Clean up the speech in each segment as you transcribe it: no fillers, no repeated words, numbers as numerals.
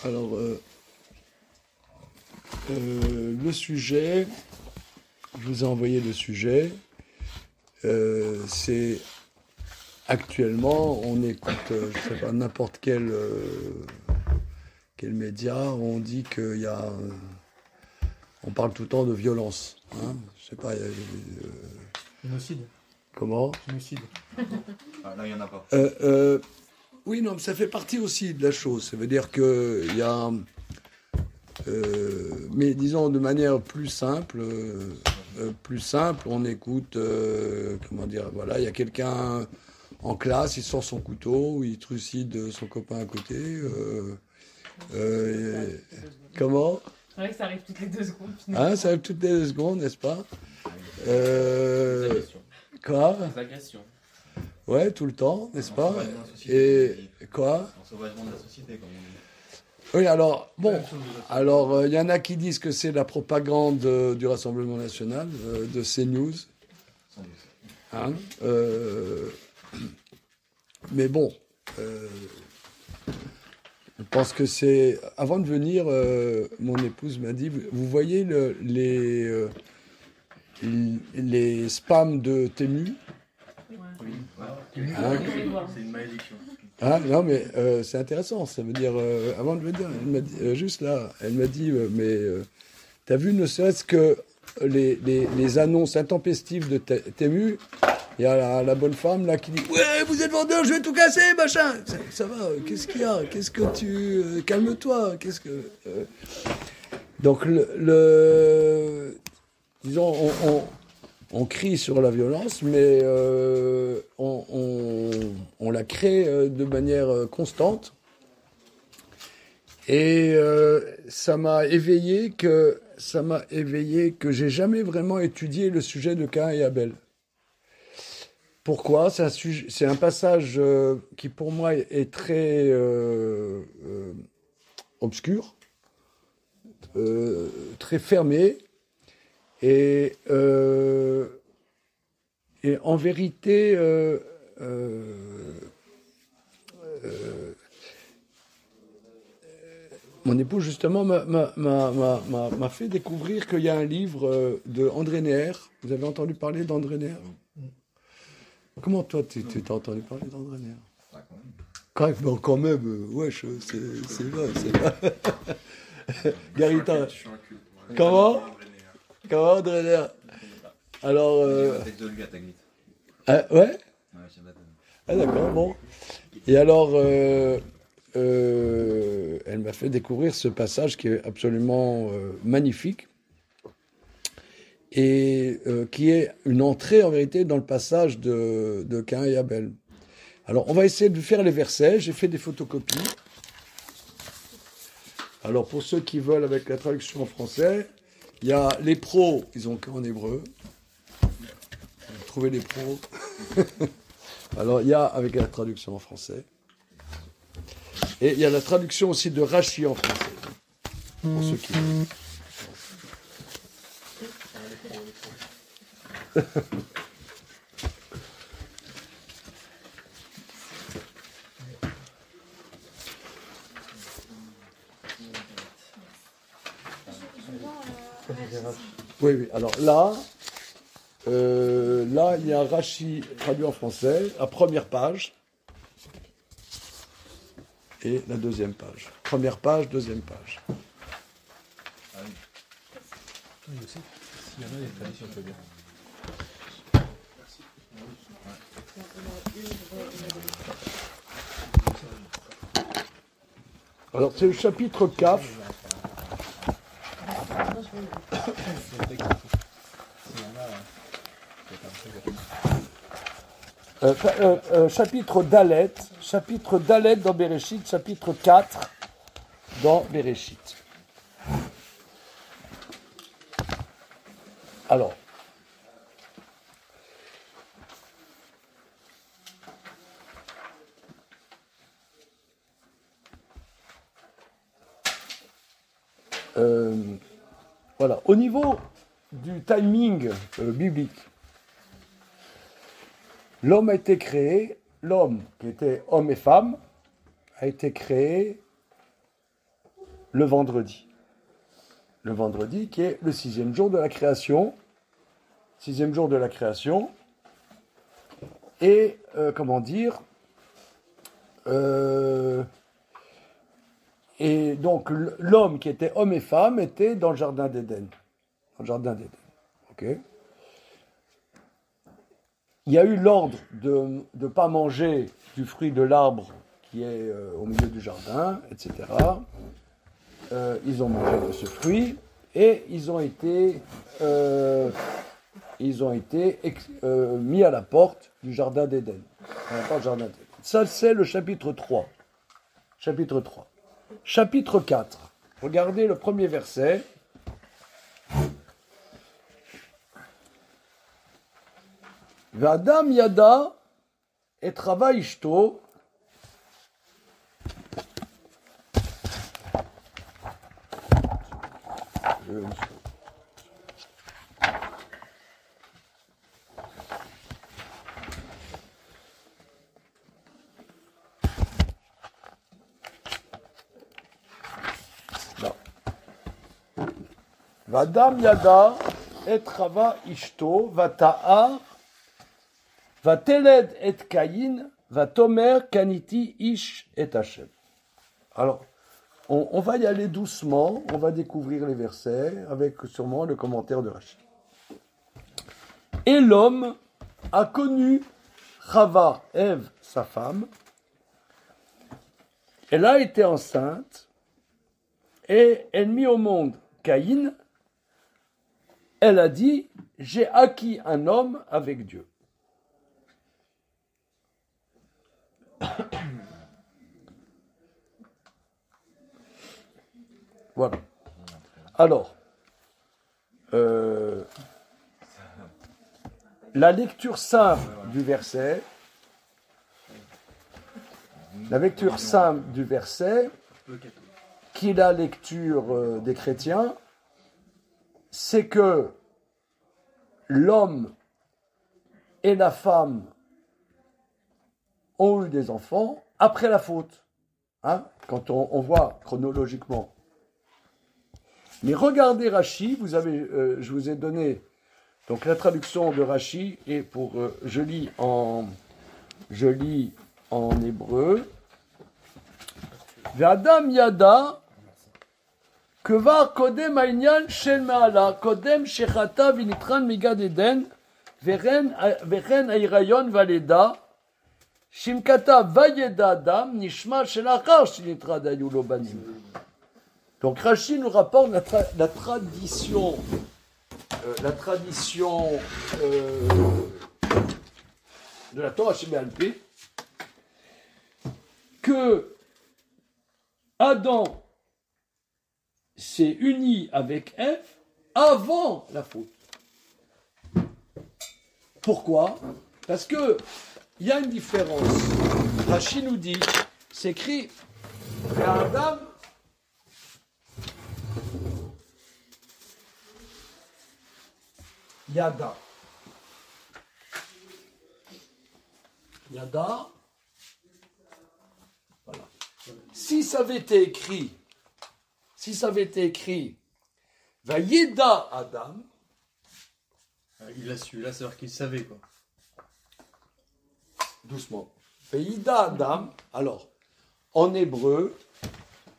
Alors, le sujet, je vous ai envoyé le sujet. C'est actuellement, on écoute, je ne sais pas, n'importe quel média, on dit qu'il y a. On parle tout le temps de violence. Hein, je sais pas. Génocide. Comment? Génocide. Ah, là, il n'y en a pas. Oui, non, mais ça fait partie aussi de la chose. Ça veut dire qu'il y a. Mais disons de manière plus simple, on écoute. Comment dire? Voilà, il y a quelqu'un en classe, il sort son couteau, il trucide son copain à côté. Comment? C'est vrai que ça arrive toutes les 2 secondes. Hein, ça arrive toutes les 2 secondes, n'est-ce pas? Les agressions. Quoi? Les agressions. Ouais, tout le temps, n'est-ce pas? L'ensauvagement de la société, Et quoi? L'ensauvagement de la société, comme on dit. Oui, alors, bon, alors, il y en a qui disent que c'est la propagande du Rassemblement National, de CNews. Sans doute. Hein, mais bon, je pense que c'est... Avant de venir, mon épouse m'a dit, vous voyez les spams de Temu? Oui, Hein? c'est une malédiction. Ah, non, mais c'est intéressant. Ça veut dire, avant de venir, elle m'a dit, juste là, elle m'a dit, t'as vu, ne serait-ce que les annonces intempestives de Temu, il y a la bonne femme là qui dit « Ouais, vous êtes vendeur, je vais tout casser, machin !» Ça va, qu'est-ce qu'il y a? Qu'est-ce que tu... calme-toi, qu'est-ce que... Donc, disons, on crie sur la violence, mais on la crée de manière constante. Et ça m'a éveillé que j'ai jamais vraiment étudié le sujet de Caïn et Abel. Pourquoi? C'est un passage qui pour moi est très obscur, très fermé, et en vérité, mon épouse, justement, m'a fait découvrir qu'il y a un livre de André Neher. Vous avez entendu parler d'André Neher? Comment toi, tu t'as entendu parler d'André Neher? Quand même, wesh, c'est vrai, c'est vrai. Garitan. Comment André Neher? Alors... Un texte de lui à Taglit. Ah, ouais? Ouais, je sais pas. Ah d'accord, bon. Et alors, elle m'a fait découvrir ce passage qui est absolument magnifique et qui est une entrée en vérité dans le passage de Caïn et Abel. Alors, on va essayer de faire les versets. J'ai fait des photocopies. Alors, pour ceux qui veulent avec la traduction en français, il y a les pros, ils ont qu'en hébreu. Trouver les pros. Alors, il y a avec la traduction en français. Et il y a la traduction aussi de Rachi en français. Pour ceux qui veulent. Oui, oui. Alors là, il y a Rachi traduit en français, la première page et la deuxième page. Première page, deuxième page. Ah oui. Oui, aussi. S'il y en a des traditions, c'est bien. Alors c'est le chapitre 4. Chapitre Dalet dans Bereshit, chapitre 4 dans Bereshit. Alors, voilà, au niveau du timing biblique, l'homme a été créé, l'homme qui était homme et femme, a été créé le vendredi. Le vendredi qui est le 6e jour de la création. 6e jour de la création. Et, et donc, l'homme qui était homme et femme était dans le jardin d'Éden. Dans le jardin d'Éden. Ok. Il y a eu l'ordre de ne pas manger du fruit de l'arbre qui est au milieu du jardin, etc. Ils ont mangé de ce fruit et ils ont été mis à la porte du jardin d'Éden. Ça, c'est le chapitre 3. Chapitre 3. Chapitre 4. Regardez le premier verset. V'adam yada et trava ishto. V'adam yada et trava ishto v'ta'ar v'teled et Caïn v'tomer kaniti ish et Hashem. Alors, on va y aller doucement, on va découvrir les versets avec sûrement le commentaire de Rashi. Et l'homme a connu Chava, Ève, sa femme. Elle a été enceinte et elle mit au monde Caïn. Elle a dit, j'ai acquis un homme avec Dieu. Voilà. Alors, la lecture simple du verset, qui est la lecture des chrétiens, c'est que l'homme et la femme ont eu des enfants après la faute, hein, quand on voit chronologiquement. Mais regardez Rashi, je vous ai donné donc la traduction de Rashi et je lis en hébreu. V'adam yada kvar kodem ha'inyan shel ma'ala kodem shechata v'nitran migad Eden v'chen ha'irayon v'aleda shimkata vayeda adam nishma shelachar shenitra dayu lo banim. Donc Rashi nous rapporte la tradition de la Torah Sheba'al-Pé, que Adam s'est uni avec Ève avant la faute. Pourquoi? Parce que il y a une différence. Rashi nous dit, c'est écrit Adam Yada. Yada. Voilà. Si ça avait été écrit, Vayeda Adam. Il l'a su, là, c'est-à-dire qu'il savait, quoi. Doucement. Vayeda Adam. Alors, en hébreu,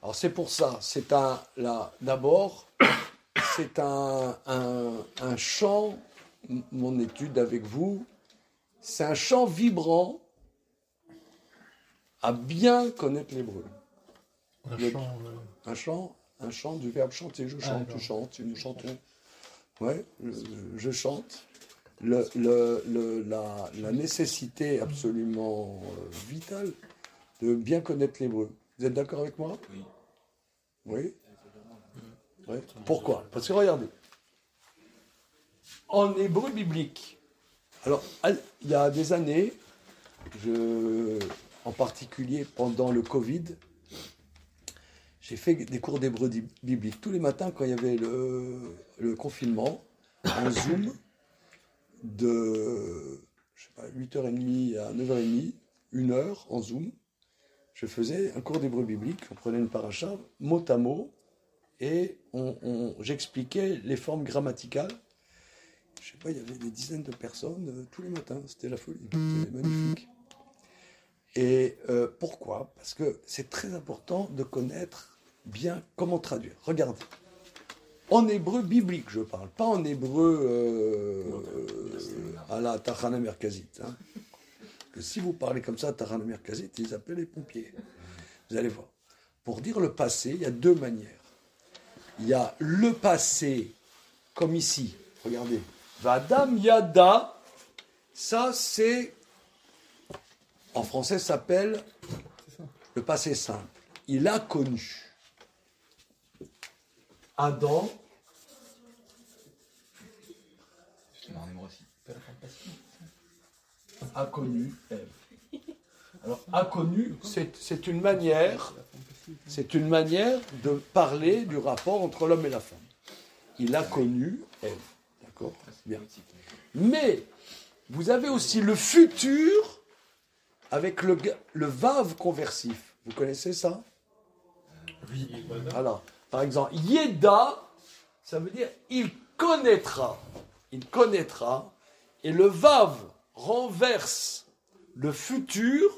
alors c'est pour ça, d'abord, c'est un chant, mon étude avec vous, c'est un chant vibrant à bien connaître l'hébreu. Un chant du verbe chanter, je chante, tu chantes, nous chantons. Ouais, je chante. La nécessité absolument vitale de bien connaître l'hébreu. Vous êtes d'accord avec moi? Oui. Oui. Ouais. Pourquoi? Parce que regardez, en hébreu biblique, alors il y a des années, en particulier pendant le Covid, j'ai fait des cours d'hébreu biblique tous les matins quand il y avait le confinement, en Zoom, de 8h30 à 9h30, 1 heure en Zoom. Je faisais un cours d'hébreu biblique, on prenait une paracha, mot à mot, et j'expliquais les formes grammaticales. Je sais pas, il y avait des dizaines de personnes tous les matins. C'était la folie. C'était magnifique. Et pourquoi? Parce que c'est très important de connaître bien comment traduire. Regardez. En hébreu biblique, je parle, pas en hébreu à la Tachana Merkazit. Hein. Que si vous parlez comme ça, Tachana Merkazit, ils appellent les pompiers. Vous allez voir. Pour dire le passé, il y a deux manières. Il y a le passé, comme ici. Regardez. Vadam Yada, ça c'est, en français, ça s'appelle le passé simple. Il a connu. Adam a connu Ève. Alors, a connu, c'est une manière de parler du rapport entre l'homme et la femme. Il a connu Ève. D'accord ? Bien. Mais, vous avez aussi le futur avec le vav conversif. Vous connaissez ça ? Oui. Alors, par exemple, Yeda, ça veut dire il connaîtra. Il connaîtra. Et le vav renverse le futur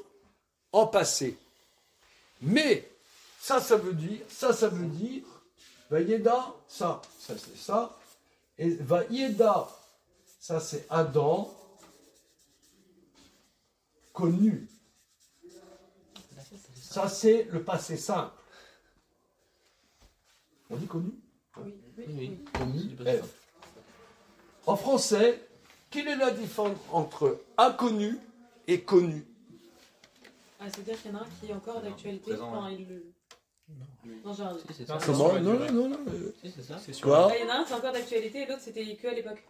en passé. Mais, ça veut dire, Vayeda, ça c'est ça. Et Vayeda, ça c'est Adam, connu. Ça c'est le passé simple. On dit connu ? Oui. Connu, Ève. En français, quelle est la différence entre inconnu et connu ? Ah, c'est-à-dire qu'il y en a un qui est encore d'actualité quand il le... Non, genre... Si, c'est ça. Comment ? Non. Si, c'est ça. C'est sûr. Quoi ? Ah, il y en a un, c'est encore d'actualité, et l'autre, c'était que à l'époque.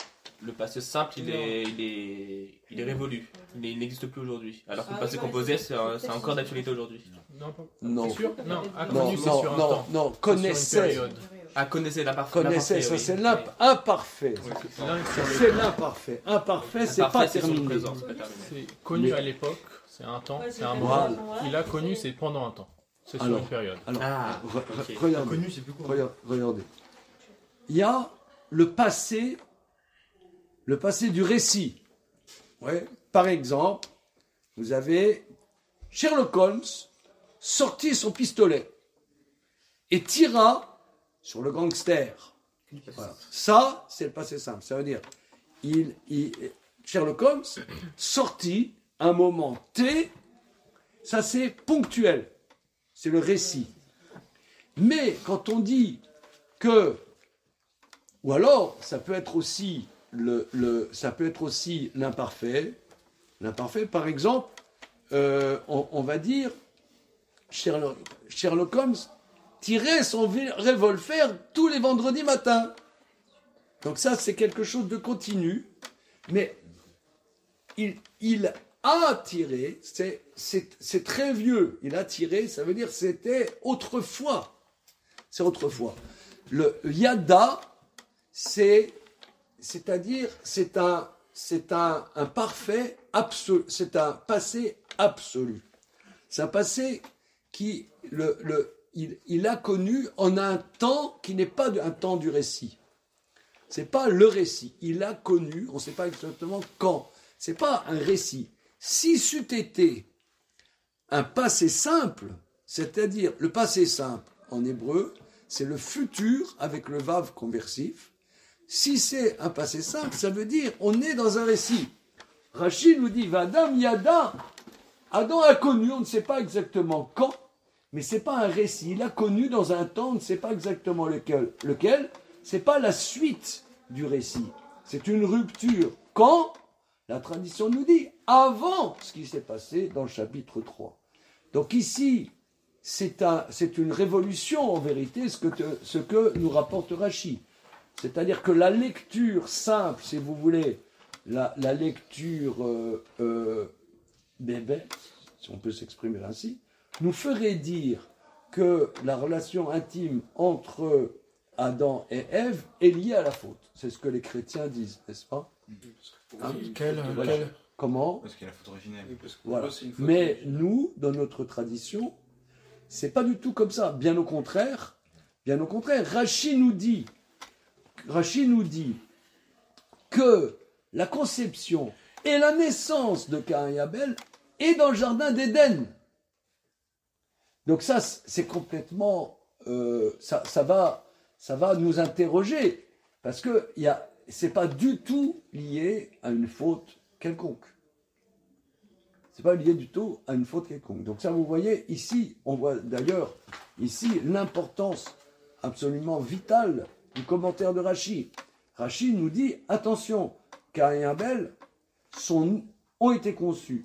Le passé simple, il est révolu. Il n'existe plus aujourd'hui. Alors que le passé composé, c'est encore d'actualité aujourd'hui. Non, pas. Non. C'est sûr ? Non, Non, inconnu, c'est sur un temps. non, C'est sur une connaissait. période. Ah, connaissez l'imparfait. Connaissait, ça oui. c'est l'imparfait. L'un est sur le- C'est l'imparfait. Imparfait, c'est L'imparfait, pas c'est sur le terminé. présent, c'est pas terminé. C'est connu Mais- à l'époque, c'est un temps, Ouais, c'est un c'est moment. Voilà. Il a connu, c'est pendant un temps. C'est sur Alors. une période. Alors, Ah, ok. regardez. Connu, c'est plus court. Regardez. Il y a le passé du récit. Ouais. Par exemple, vous avez Sherlock Holmes sortit son pistolet et tira sur le gangster. Voilà. Ça, c'est le passé simple. Ça veut dire, Sherlock Holmes sortit un moment T, ça c'est ponctuel. C'est le récit. Mais quand on dit que, ou alors ça peut être aussi l'imparfait. L'imparfait, par exemple, on va dire Sherlock Holmes tirait son revolver tous les vendredis matins. Donc ça, c'est quelque chose de continu, mais il a tiré, c'est très vieux. Il a tiré, ça veut dire c'était autrefois. C'est autrefois. Le yada, c'est-à-dire c'est un parfait absolu, c'est un passé absolu. C'est un passé qui il a connu en un temps qui n'est pas un temps du récit. C'est pas le récit. Il a connu, on ne sait pas exactement quand. C'est pas un récit. Si c'eût été un passé simple, c'est-à-dire le passé simple en hébreu, c'est le futur avec le vav conversif. Si c'est un passé simple, ça veut dire on est dans un récit. Rachid nous dit Vadam Yada. Adam a connu, on ne sait pas exactement quand, mais c'est pas un récit. Il a connu dans un temps, on ne sait pas exactement lequel. C'est pas la suite du récit. C'est une rupture. Quand la tradition nous dit avant ce qui s'est passé dans le chapitre 3. Donc ici, c'est une révolution en vérité, ce que nous rapporte Rachi. C'est-à-dire que la lecture simple, si vous voulez, la lecture bébé, si on peut s'exprimer ainsi, nous ferait dire que la relation intime entre Adam et Ève est liée à la faute. C'est ce que les chrétiens disent, n'est-ce pas ? Hein ? Voilà. Comment ? Parce qu'il y a la faute originelle. Voilà. Mais nous, dans notre tradition, c'est pas du tout comme ça. Bien au contraire, Bien au contraire, Rachi nous dit que la conception et la naissance de Caïn et Abel est dans le jardin d'Éden. Donc ça, c'est complètement... ça va nous interroger, parce que c'est pas du tout lié à une faute quelconque. C'est pas lié du tout à une faute quelconque. Donc ça, vous voyez, ici, on voit d'ailleurs, ici, l'importance absolument vitale du commentaire de Rachi. Rachi nous dit, attention, Caïn et Abel ont été conçus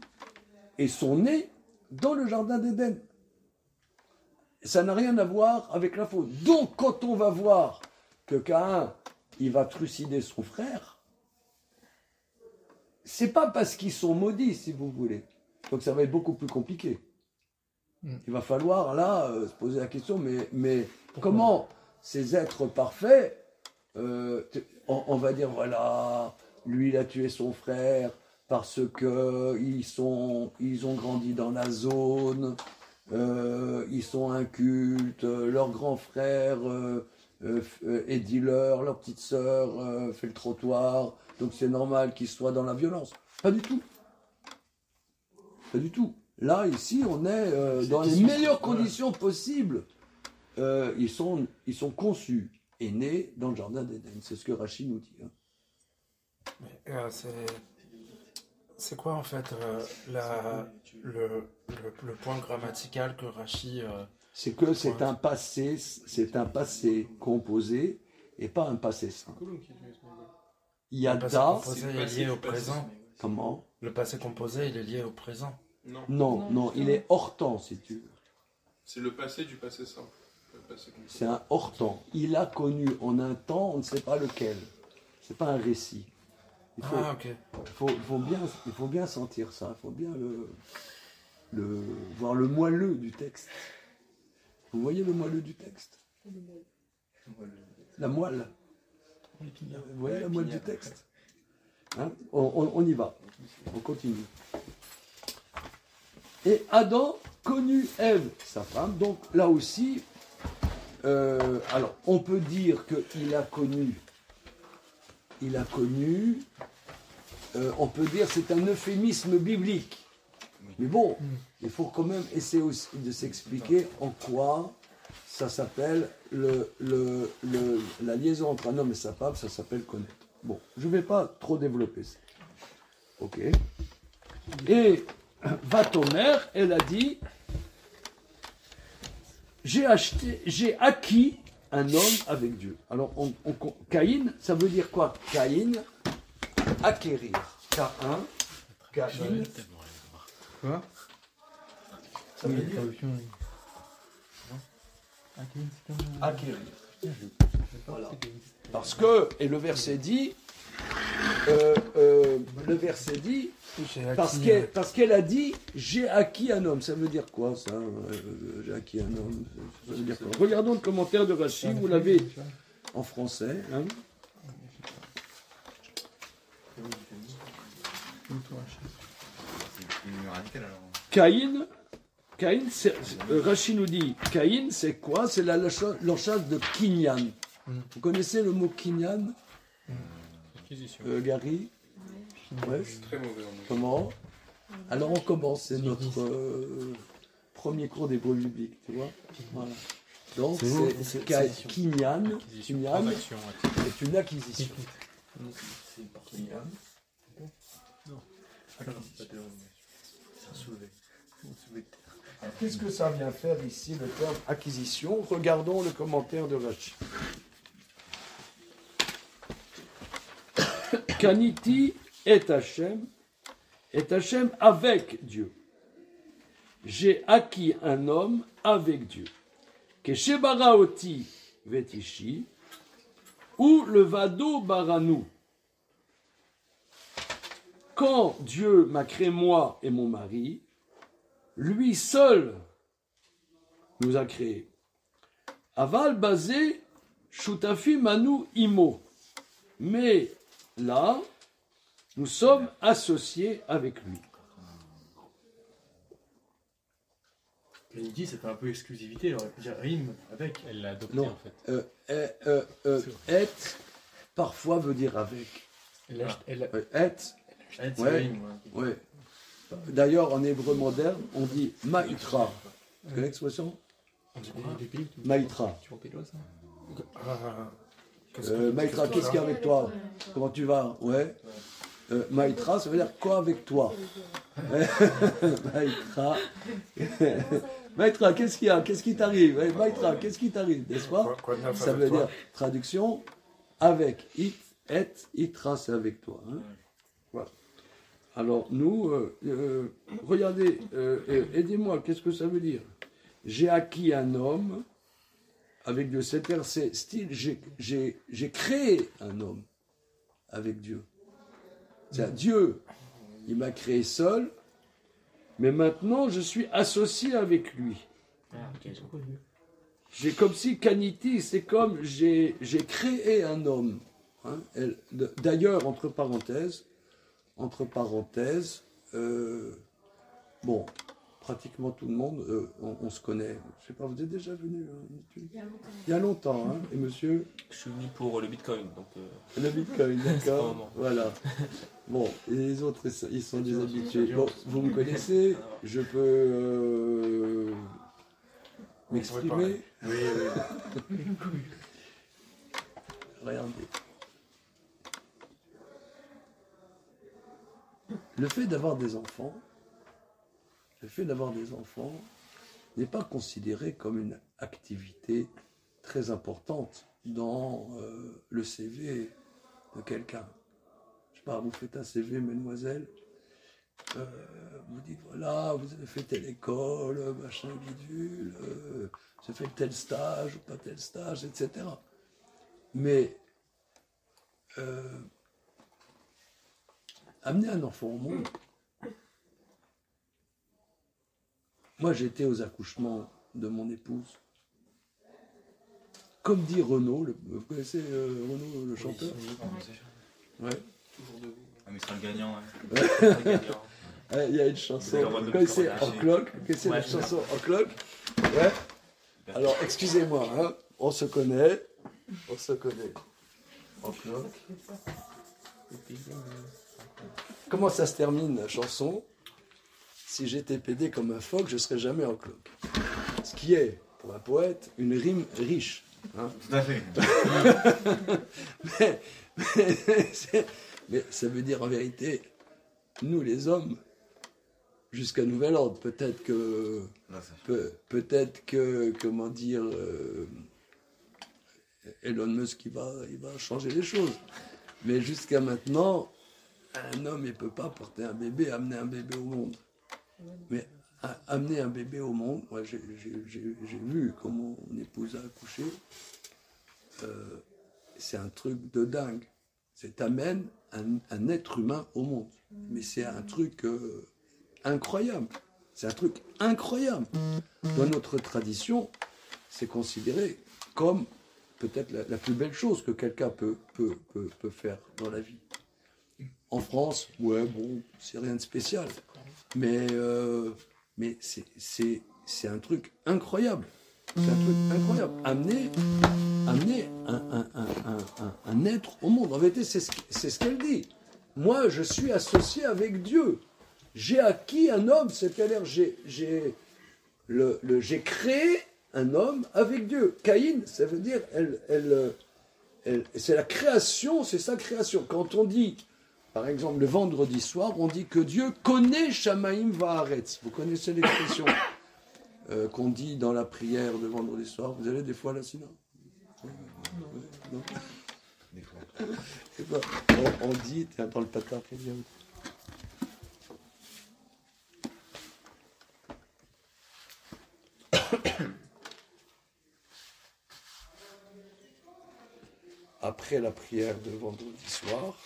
et sont nés dans le jardin d'Éden. Ça n'a rien à voir avec la faute. Donc, quand on va voir que Caïn, il va trucider son frère, c'est pas parce qu'ils sont maudits, si vous voulez. Donc, ça va être beaucoup plus compliqué. Il va falloir, là, se poser la question, mais comment ces êtres parfaits, on va dire, voilà, lui, il a tué son frère parce qu'ils ont grandi dans la zone... ils sont incultes, leur grand frère est dealer, leur petite sœur fait le trottoir, donc c'est normal qu'ils soient dans la violence. Pas du tout. Pas du tout. Là, ici, on est dans les meilleures conditions possibles. Ils sont conçus et nés dans le jardin d'Éden. C'est ce que Rachi nous dit. Hein. C'est quoi en fait le point grammatical que Rachi... C'est que c'est un passé composé et pas un passé simple. Yada, le passé composé est lié au présent. Comment? Le passé composé, il est lié au présent. Non, il est hors temps, si tu veux. C'est le passé du passé simple. C'est un hors temps. Il a connu en un temps, on ne sait pas lequel. C'est pas un récit. Il faut bien sentir ça, il faut bien voir le moelleux du texte. Vous voyez le moelleux du texte? La moelle. Vous voyez la moelle du texte? Hein? On y va, on continue. Et Adam connut Ève, sa femme, donc là aussi, alors on peut dire qu'il a connu, on peut dire c'est un euphémisme biblique. Mais bon, il faut quand même essayer aussi de s'expliquer en quoi ça s'appelle la liaison entre un homme et sa femme, ça s'appelle connaître. Bon, je ne vais pas trop développer ça. Ok. Et Vatomer, elle a dit, j'ai acquis un homme avec Dieu. Alors, Caïn, ça veut dire quoi? Caïn, acquérir. K1, Caïn. Quoi? Ça veut dire acquérir. Voilà. Parce que, et le verset dit, parce qu'elle a dit, j'ai acquis un homme. Ça veut dire quoi, ça? J'ai acquis un homme. Ça veut dire quoi? Regardons le commentaire de Rachi, vous l'avez en français. Hein. Caïn, Rachi nous dit, Caïn, c'est quoi? C'est l'enchasse de Kinyan. Vous connaissez le mot Kinyan? Gary? Ouais. C'est très mauvais. Comment? Alors on commence, c'est notre premier cours d'hébreu biblique, tu vois? Voilà. Donc c'est Kinyan, c'est une acquisition. Kinyan. Qu'est-ce que ça vient faire ici, le terme acquisition? Regardons le commentaire de Rachi. Kaniti est Hachem avec Dieu. J'ai acquis un homme avec Dieu. Keshebaraoti vetishi, ou le vado baranu. Quand Dieu m'a créé moi et mon mari, lui seul nous a créés. Aval basé shutafi manu imo. Mais là, nous sommes associés avec lui. Kennedy, c'était un peu exclusivité, il aurait pu dire rime avec. Elle l'a adopté Non. en fait. Et parfois veut dire avec. Et, ouais. Ouais. D'ailleurs, en hébreu moderne, on dit maïtra. Tu connais l'expression? On dit Maïtra. Tu vois pélo ça? Maïtra, qu'est-ce qu'il y a avec toi? Comment tu vas? Ouais. Maïtra, ça veut dire quoi avec toi? Maïtra. Maïtra, qu'est-ce qu'il y a? Qu'est-ce qui t'arrive? Maïtra, qu'est-ce qui t'arrive? N'est-ce pas? Ça veut dire, traduction, avec. Itra, c'est avec toi. Hein? Voilà. Alors, nous, regardez, aidez-moi, qu'est-ce que ça veut dire? J'ai acquis un homme avec Dieu. C'est style, j'ai créé un homme avec Dieu. C'est-à-dire, Dieu, il m'a créé seul, mais maintenant, je suis associé avec lui. J'ai comme si Kaniti, c'est comme j'ai créé un homme. Hein? D'ailleurs, entre parenthèses, bon, pratiquement tout le monde, on se connaît. Je sais pas, vous êtes déjà venu il y a longtemps, hein? Et monsieur? Je suis venu pour le Bitcoin. Donc, Le Bitcoin, d'accord. Voilà. Bon, et les autres, ils sont des habitués. Bon, vous me connaissez, je peux m'exprimer. Oui. Regardez. Le fait d'avoir des enfants n'est pas considéré comme une activité très importante dans le CV de quelqu'un. Je sais pas, vous faites un CV, mademoiselle, vous dites voilà, vous avez fait telle école, machin bidule, vous avez fait tel stage ou pas tel stage, etc. Mais amener un enfant au monde. Moi, j'étais aux accouchements de mon épouse. Comme dit Renaud, vous connaissez Renaud, le chanteur? Ouais. Ah, mais il sera le gagnant. Ouais. Il y a une chanson. Vous connaissez En Cloque? Vous connaissez la chanson En Cloque? Ouais. Alors, excusez-moi, hein, on se connaît. En Cloque. Comment ça se termine, la chanson? Si j'étais pédé comme un phoque, je ne serais jamais en cloque. Ce qui est, pour un poète, une rime riche. Hein? Tout à fait. mais ça veut dire en vérité, nous les hommes, jusqu'à nouvel ordre, peut-être que, comment dire, Elon Musk, il va changer les choses. Mais jusqu'à maintenant, un homme, il ne peut pas porter un bébé, amener un bébé au monde. Mais amener un bébé au monde, moi j'ai vu comment mon épouse a accouché, c'est un truc de dingue. C'est amène un être humain au monde. Mais c'est un truc incroyable. C'est un truc incroyable. Dans notre tradition, c'est considéré comme peut-être la plus belle chose que quelqu'un peut faire dans la vie. En France, ouais, bon, c'est rien de spécial. Mais c'est un truc incroyable. C'est un truc incroyable. Amener un être au monde. En vérité, c'est ce qu'elle dit. Moi, je suis associé avec Dieu. J'ai acquis un homme, c'est-à-dire j'ai créé un homme avec Dieu. Caïn, ça veut dire, c'est la création, c'est sa création. Quand on dit, par exemple, le vendredi soir, on dit que Dieu connaît Shamaim Va'aretz. Vous connaissez l'expression qu'on dit dans la prière de vendredi soir. Vous allez des fois là, sinon non. C'est quoi on dit, tiens, dans le patin, après la prière de vendredi soir,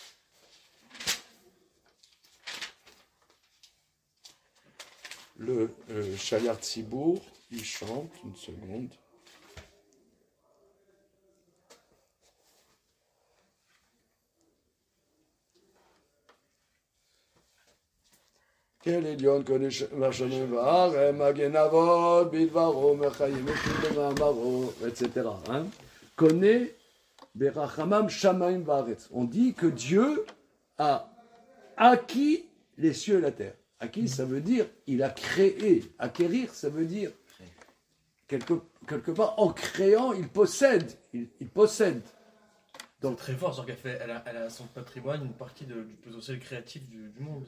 le Shaliach Tzibour, il chante, une seconde. El Elyon Kodesh Vashomim Va'arem Magen Avot Bidvaro Mechayim Ekim B'Ma'amaro, etc. Connaît Berachamam Shamaim Va'aretz. On dit que Dieu a acquis les cieux et la terre. Acquis, ça veut dire il a créé. Acquérir, ça veut dire quelque part, en créant, il possède. Il possède. Donc très fort, genre elle a son patrimoine, une partie du potentiel créatif du monde.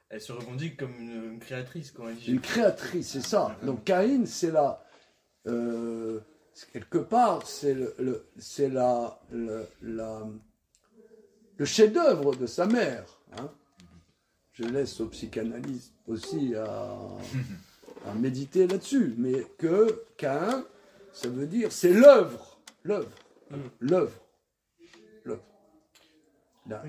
Elle se revendique comme une créatrice, quand elle dit. Une créatrice, c'est ça. Donc Caïn, c'est la... quelque part, c'est le chef-d'œuvre de sa mère. Hein. Je laisse aux psychanalystes aussi à méditer là-dessus. Mais que Caïn, ça veut dire, c'est l'œuvre. L'œuvre.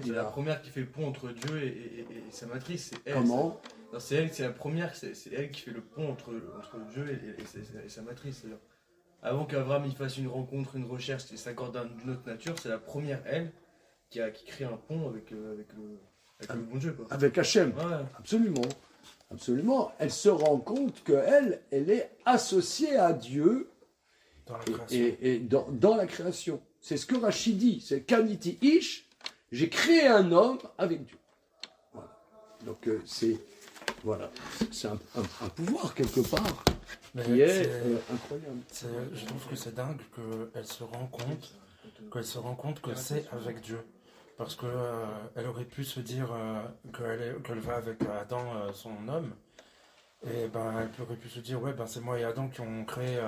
C'est la première qui fait le pont entre Dieu et sa matrice. C'est elle. Comment ? C'est elle, c'est la première, c'est elle qui fait le pont entre Dieu et sa matrice. C'est-à-dire, avant qu'Abraham il fasse une rencontre, une recherche et s'accorde d'une autre nature, c'est la première, elle, qui crée un pont avec le bon Dieu. Quoi. Avec Hachem. Ouais. Absolument. Elle se rend compte qu'elle est associée à Dieu dans la création. Et dans la création. C'est ce que Rachid dit. C'est Kaniti Ish. J'ai créé un homme avec Dieu. Voilà. Donc c'est un pouvoir quelque part qui est incroyable. Je trouve que c'est dingue qu'elle se rend compte que c'est avec Dieu. Parce que elle aurait pu se dire qu'elle va avec Adam, son homme, et ben elle aurait pu se dire ouais ben c'est moi et Adam qui ont créé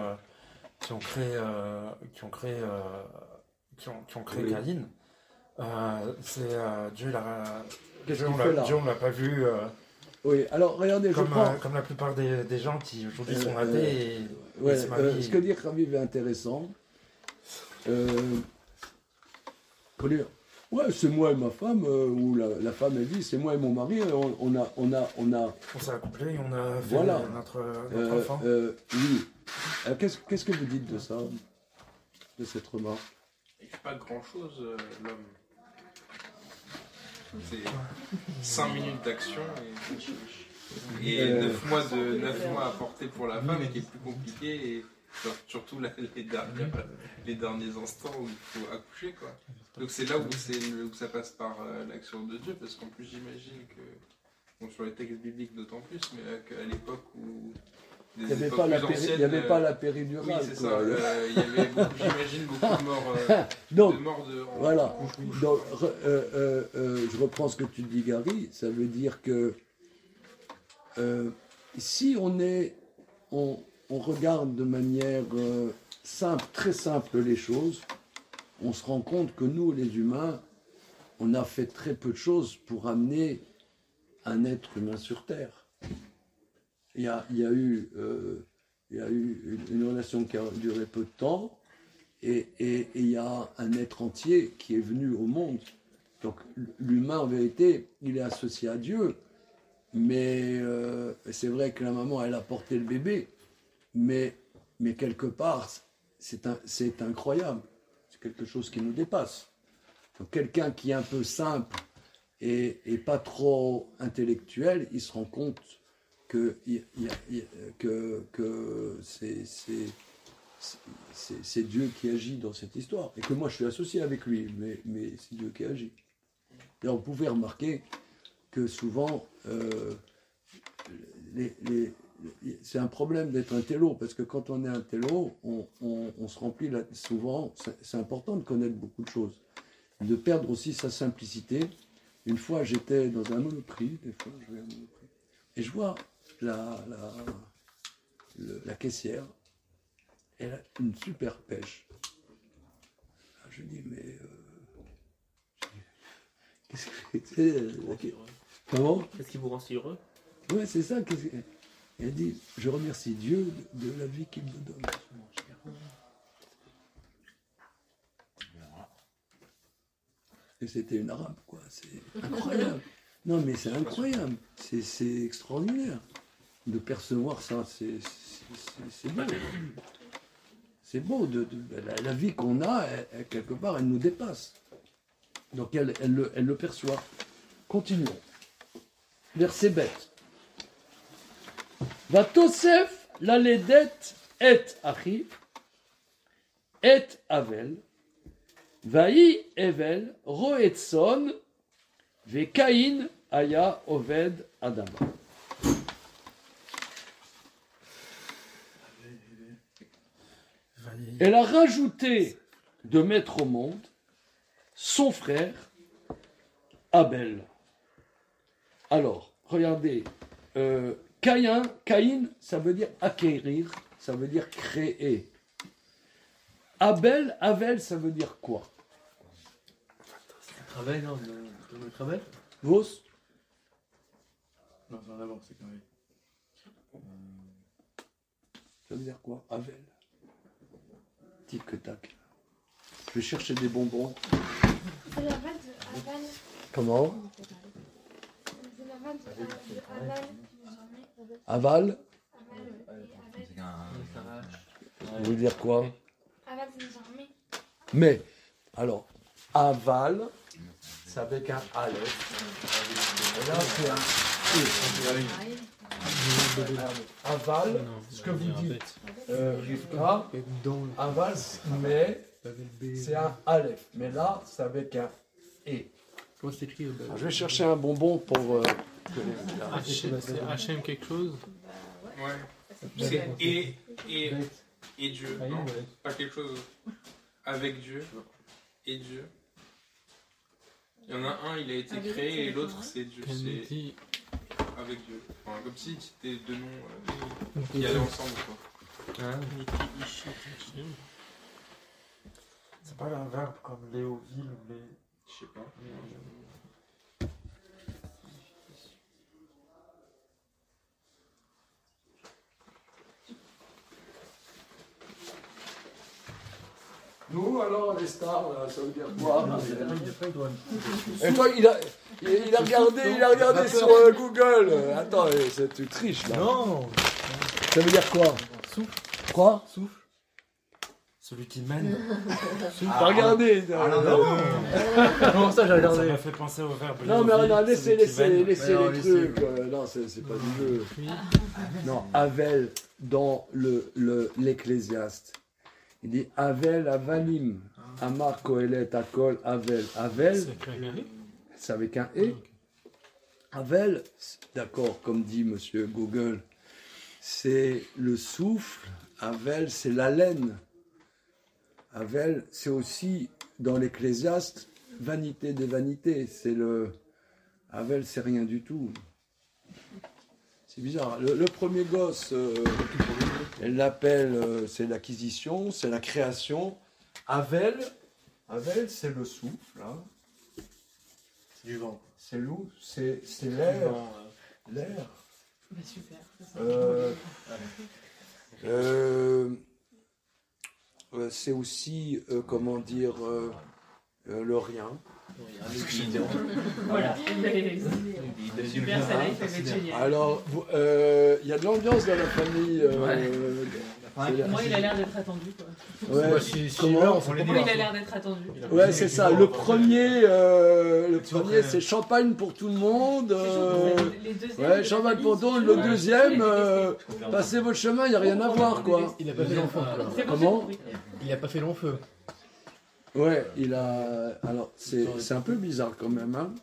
Caïn. C'est Dieu on l'a pas vu. Oui, alors regardez, comme la plupart des gens qui aujourd'hui sont athées. Ce que dit Raviv est intéressant. Ouais, c'est moi et ma femme, ou la femme elle dit c'est moi et mon mari, on s'est accouplé et on a fait notre enfant. Oui. Alors, qu'est-ce que vous dites de ça, de cette remarque? Il fait pas grand chose l'homme. C'est 5 minutes d'action et 9 mois à porter pour la femme, et qui est plus compliqué, et surtout les derniers instants où il faut accoucher, quoi. Donc c'est là où ça passe par l'action de Dieu, parce qu'en plus j'imagine que, bon, sur les textes bibliques d'autant plus, mais qu'à l'époque où il n'y avait pas la péridurale. Oui, c'est ça. Il y avait j'imagine beaucoup de morts voilà. Donc, je reprends ce que tu dis, Gary. Ça veut dire que si on regarde de manière simple, très simple les choses, on se rend compte que nous, les humains, on a fait très peu de choses pour amener un être humain sur Terre. Il y a eu une relation qui a duré peu de temps, et il y a un être entier qui est venu au monde. Donc l'humain, en vérité, il est associé à Dieu, mais c'est vrai que la maman, elle a porté le bébé, mais quelque part, c'est incroyable. C'est quelque chose qui nous dépasse. Donc quelqu'un qui est un peu simple et pas trop intellectuel, il se rend compte que c'est Dieu qui agit dans cette histoire. Et que moi, je suis associé avec lui, mais c'est Dieu qui agit. Et on pouvait remarquer que souvent, c'est un problème d'être un télo, parce que quand on est un télo, on se remplit souvent, c'est important de connaître beaucoup de choses, de perdre aussi sa simplicité. Une fois, j'étais dans un Monoprix, et je vois la caissière, elle a une super pêche. Je dis, mais... qu'est-ce que... Comment ? Qu'est-ce qui vous rend si heureux ? Ouais, c'est ça. Elle dit, je remercie Dieu de la vie qu'il me donne. Et c'était une arabe, quoi. C'est incroyable. Non, mais c'est incroyable. C'est extraordinaire de percevoir ça. C'est beau. C'est beau. La vie qu'on a, quelque part, elle nous dépasse. Donc elle le perçoit. Continuons. Verset bête. Vatosef laledet et achiv, et avel, vaï evel roetson, ve Caïn aya oved adama. Elle a rajouté de mettre au monde son frère Abel. Alors, regardez, Caïn, ça veut dire acquérir, ça veut dire créer. Avel, ça veut dire quoi? Travail, non, le travail. Vos? Non, c'est en avant, c'est quand même. Ça veut dire quoi? Avel. Tic-tac. Je vais chercher des bonbons. C'est la vanne de Aval. Comment? C'est la vanne de Aval. Aval? C'est un. Ça veut dire quoi? Aval, c'est les armées. Mais, alors, aval, c'est avec un aleph. Et là, c'est un e. Aval, ce que vous dites, Rivka, aval, mais c'est un aleph. Mais là, c'est avec un e. Comment c'est écrit? Je vais chercher un bonbon pour... C'est HM quelque chose? Ouais. C'est et Dieu. Non, pas quelque chose avec Dieu et Dieu. Il y en a un, il a été créé et l'autre, c'est Dieu. C'est avec Dieu. Enfin, comme si c'était deux noms qui allaient ensemble, quoi. C'est pas un verbe comme Léoville ou les. Je sais pas. Nous, alors, les stars, là, ça veut dire quoi? Et toi, il a regardé sur Google. Attends, tu triches, là. Non. Ça veut dire quoi? Souffle. Quoi? Souffle. Celui qui mène. T'as regardé? Non. Comment ça, j'ai Ça regardé? m'a fait penser au verbe. Non, mais Léoville, non, laissez celui qui mène. les trucs. Non, c'est pas du jeu. Non, Avel, dans l'Ecclésiaste, il dit Avel Avalim, Amar Kohelet Akol Avel. Avel, c'est avec un E. Avel, d'accord, comme dit monsieur Google, c'est le souffle. Avel, c'est l'haleine. Avel, c'est aussi, dans l'Ecclésiaste, vanité des vanités. C'est le... Avel, c'est rien du tout. C'est bizarre. Le premier gosse, elle l'appelle, c'est l'acquisition, c'est la création. Avel, c'est le souffle. Hein. C'est du vent. C'est l'eau, c'est l'air. L'air. Bah, super. C'est aussi, comment dire, le rien. Voilà. Super, ça là, il fait être génial. Alors, il y a de l'ambiance dans la famille. Pour moi, il a l'air d'être attendu. Quoi. Ouais, comment Pour moi, il a l'air d'être attendu. Ouais, c'est ça. Le premier, c'est champagne pour tout le monde. Les deuxièmes, Ouais, champagne pour tout le monde. Le deuxième, passez votre chemin, il n'y a rien à voir, quoi. Il a pas fait long feu. Comment? Il a pas fait long feu. Ouais, il a. Alors, c'est un peu bizarre quand même. Hein.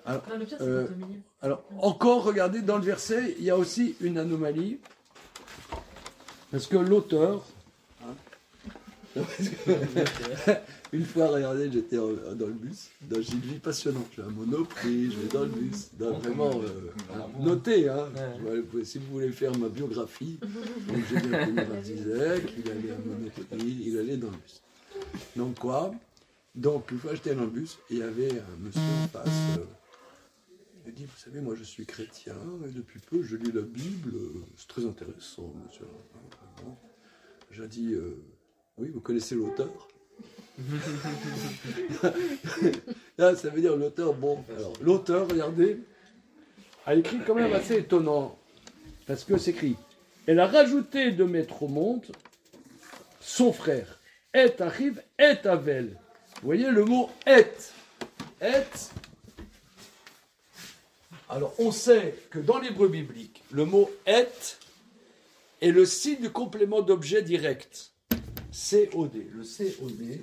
Alors, Non, le pire, c'est plutôt mignon. alors, encore, regardez, dans le verset, il y a aussi une anomalie. Parce que l'auteur. Hein, une fois, regardez, j'étais dans le bus. J'ai une vie passionnante. J'ai un monoprix, je vais dans le bus. Vraiment, notez, hein. Si vous voulez faire ma biographie, donc j'ai bien connu Razizek, il allait à monoprix, il allait dans le bus. Donc quoi? Donc une fois j'étais dans le bus et il y avait un monsieur en face. Il dit, vous savez, moi je suis chrétien et depuis peu je lis la Bible. C'est très intéressant, monsieur. J'ai dit, oui, vous connaissez l'auteur? Là, ça veut dire l'auteur. Bon, alors l'auteur, regardez, a écrit quand même assez étonnant parce que c'est écrit. Elle a rajouté de mettre au monde son frère. Et arrive, et avel. Vous voyez le mot et. Et. Alors, on sait que dans l'hébreu biblique, le mot « et » est le signe du complément d'objet direct. COD. Le COD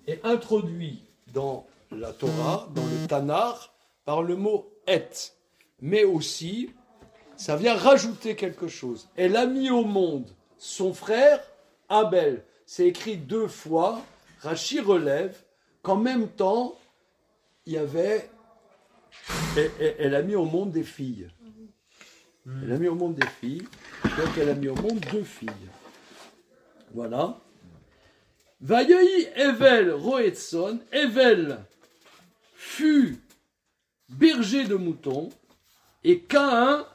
est introduit dans la Torah, dans le Tanakh, par le mot « et ». Mais aussi, ça vient rajouter quelque chose. Elle a mis au monde son frère Abel. C'est écrit 2 fois. Rachi relève qu'en même temps, il y avait... Elle a mis au monde des filles. Elle a mis au monde des filles. Donc elle a mis au monde 2 filles. Voilà. Vayehi Evel Roetson. Evel fut berger de moutons et Caïn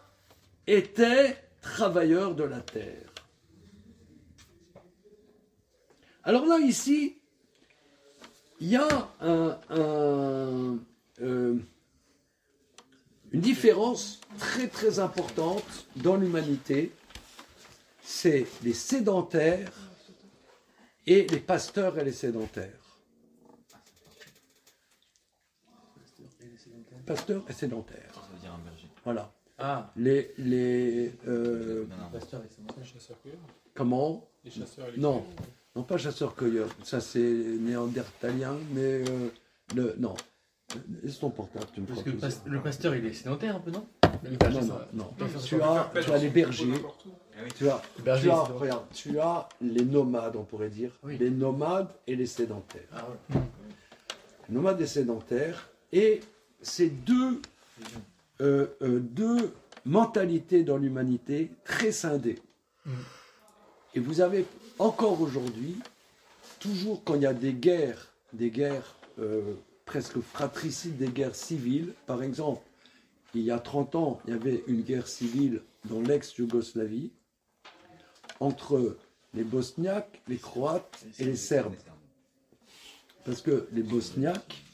était travailleur de la terre. Alors là, ici, il y a une différence très très importante dans l'humanité, c'est les sédentaires et les pasteurs et les sédentaires. Pasteurs et sédentaires. Ça veut dire un berger. Voilà. Ah. Les Pasteurs et sédentaires. Chasseurs-cueilleurs. comment? Les chasseurs et les Non, non pas chasseurs-cueilleurs. Ça c'est néandertalien, mais non. Laisse ton portable, tu me Parce feras que plaisir. le pasteur, il est sédentaire un peu, non? Non. Tu as les bergers. Tu as, regarde, tu as les nomades, on pourrait dire. Oui. Les nomades et les sédentaires. Ah, voilà. Les nomades et sédentaires. Et c'est deux mentalités dans l'humanité très scindées. Et vous avez encore aujourd'hui, toujours quand il y a des guerres presque fratricides, des guerres civiles, par exemple, il y a 30 ans, il y avait une guerre civile dans l'ex-Yougoslavie entre les Bosniaques, les Croates et les Serbes. Parce que les Bosniaques,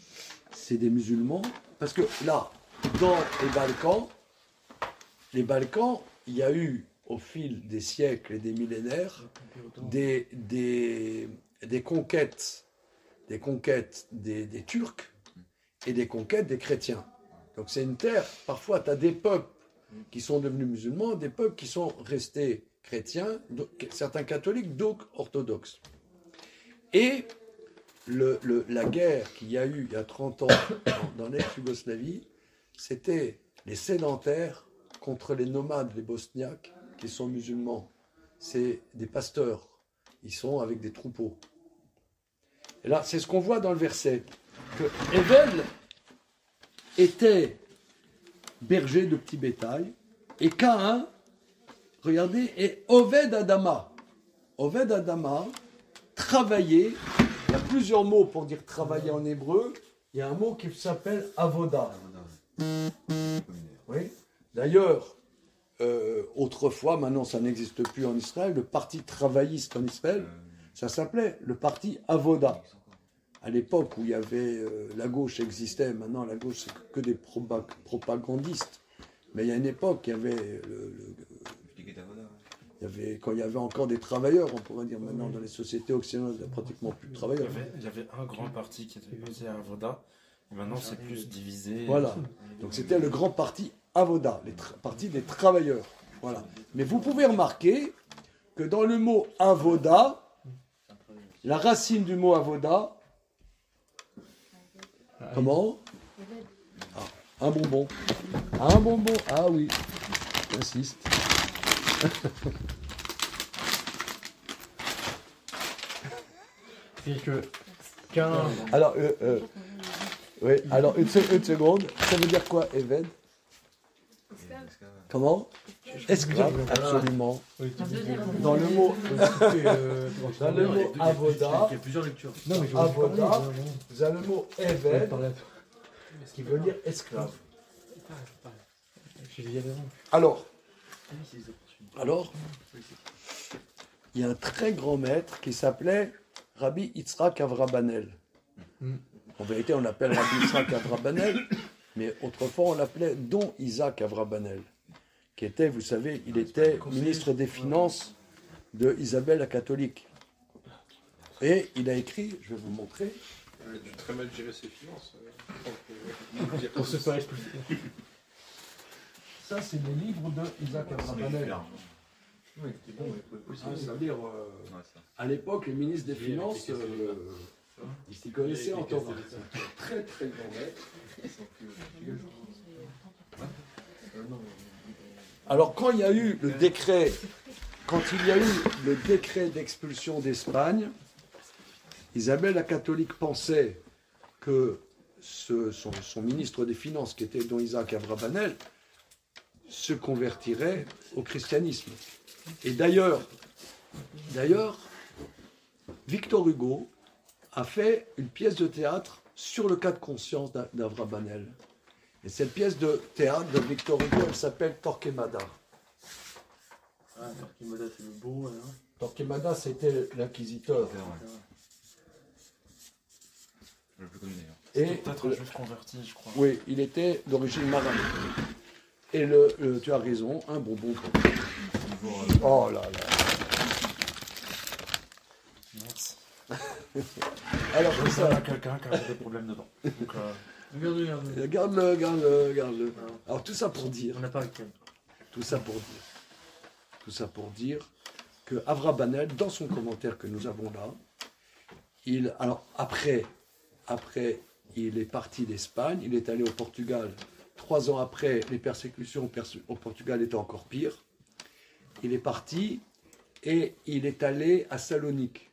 c'est des musulmans. Parce que là, dans les Balkans, il y a eu, au fil des siècles et des millénaires, des conquêtes des Turcs et des conquêtes des chrétiens. Donc c'est une terre, parfois tu as des peuples qui sont devenus musulmans, des peuples qui sont restés chrétiens, certains catholiques, d'autres orthodoxes. Et la guerre qu'il y a eu il y a 30 ans dans l'ex-Yougoslavie, c'était les sédentaires contre les nomades, les bosniaques, qui sont musulmans. C'est des pasteurs, ils sont avec des troupeaux. Et là, c'est ce qu'on voit dans le verset, que Evel était berger de petit bétail, et Caïn, regardez, est Oved Adama. Oved Adama travaillait, il y a plusieurs mots pour dire travailler en hébreu, il y a un mot qui s'appelle avoda. Oui. D'ailleurs, autrefois, maintenant ça n'existe plus en Israël, le parti travailliste en Israël, ça s'appelait le parti Avoda. À l'époque où il y avait la gauche existait, maintenant la gauche c'est que des propagandistes. Mais il y a une époque, il y avait quand il y avait encore des travailleurs, on pourrait dire maintenant dans les sociétés occidentales, il n'y a pratiquement plus de travailleurs. Il y avait un grand parti qui était passé à Avoda, et maintenant c'est plus divisé. Voilà, donc c'était le grand parti Avoda, parti des travailleurs. Voilà. Mais vous pouvez remarquer que dans le mot Avoda, la racine du mot Avoda, comment? Un bonbon. Un bonbon, ah oui, j'insiste. C'est que qu'un. Alors, oui, alors une seconde, ça veut dire quoi, Eved? Comment? Esclave, absolument. Dans le mot, Avoda, Il y a plusieurs lectures. Avoda, vous avez le mot Eved, qui veut dire esclave. Alors, il y a un très grand maître qui s'appelait Rabbi Yitzhak Avrabbanel. En vérité, on l'appelle Rabbi Yitzhak Avrabbanel, mais autrefois on l'appelait Don Isaac Avrabbanel, qui était, vous savez, il était ministre des Finances de Isabelle la catholique. Et il a écrit, je vais vous montrer, Il a dû très mal gérer ses finances. Pour se faire expulser. Ça, c'est les livres de Isaac Abravanel. Oui, c'était bon, il pouvait Ah, c'est-à-dire, à l'époque, les ministres des Finances, ils s'y connaissaient en Torah. Très très grand maître. Alors quand il y a eu le décret, d'expulsion d'Espagne, Isabelle la catholique pensait que son ministre des Finances, qui était don Isaac Abravanel, se convertirait au christianisme. Et d'ailleurs, Victor Hugo a fait une pièce de théâtre sur le cas de conscience d'Abravanel. Et cette pièce de théâtre de Victor Hugo, elle s'appelle Torquemada. Ah, Torquemada, c'est le beau, alors. Torquemada, c'était l'inquisiteur. Le plus connu d'ailleurs. C'était peut-être un juif converti, je crois. Oui, il était d'origine maronite. Et tu as raison, un bonbon. Oh là là. Merci. Alors, je ça à quelqu'un qui avait des problèmes dedans. Donc, Garde-le. Alors, tout ça pour dire. On n'a pas avec Tout ça pour dire que Abravanel, dans son commentaire que nous avons là, après, il est parti d'Espagne, il est allé au Portugal. 3 ans après, les persécutions au Portugal étaient encore pires. Il est parti et il est allé à Salonique.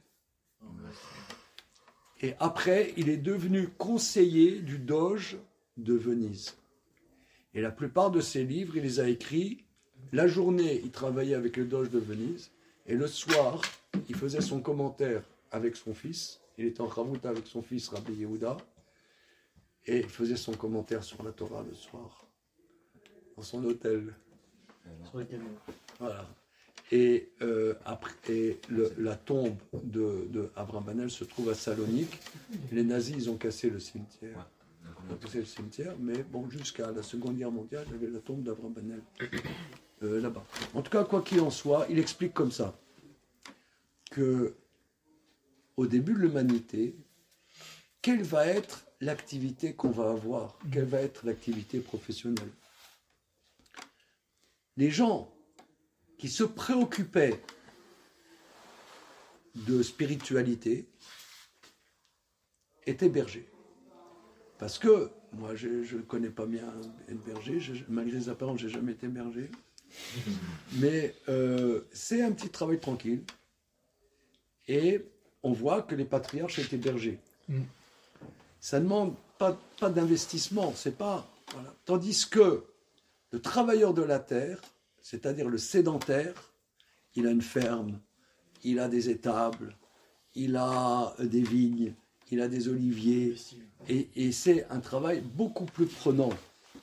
Et après, il est devenu conseiller du doge de Venise. Et la plupart de ses livres, il les a écrits. La journée, il travaillait avec le doge de Venise. Et le soir, il faisait son commentaire avec son fils. Il était en Ramout avec son fils, Rabbi Yehuda. Et il faisait son commentaire sur la Torah le soir, dans son hôtel. Sur les camions. Voilà. Et la tombe de Abravanel se trouve à Salonique. Les nazis, ils ont cassé le cimetière. Mais bon, jusqu'à la Seconde Guerre mondiale, il y avait la tombe d'Abravanel là-bas. En tout cas, quoi qu'il en soit, il explique comme ça que au début de l'humanité, quelle va être l'activité qu'on va avoir? Quelle va être l'activité professionnelle? Les gens qui se préoccupaient de spiritualité étaient bergers. Parce que, moi, je ne connais pas bien être berger, malgré les apparences, je n'ai jamais été berger. Mais c'est un petit travail tranquille. Et on voit que les patriarches étaient bergers. Ça ne demande pas d'investissement, c'est pas... Voilà. Tandis que le travailleur de la terre, c'est-à-dire le sédentaire, il a une ferme, il a des étables, il a des vignes, il a des oliviers, et c'est un travail beaucoup plus prenant.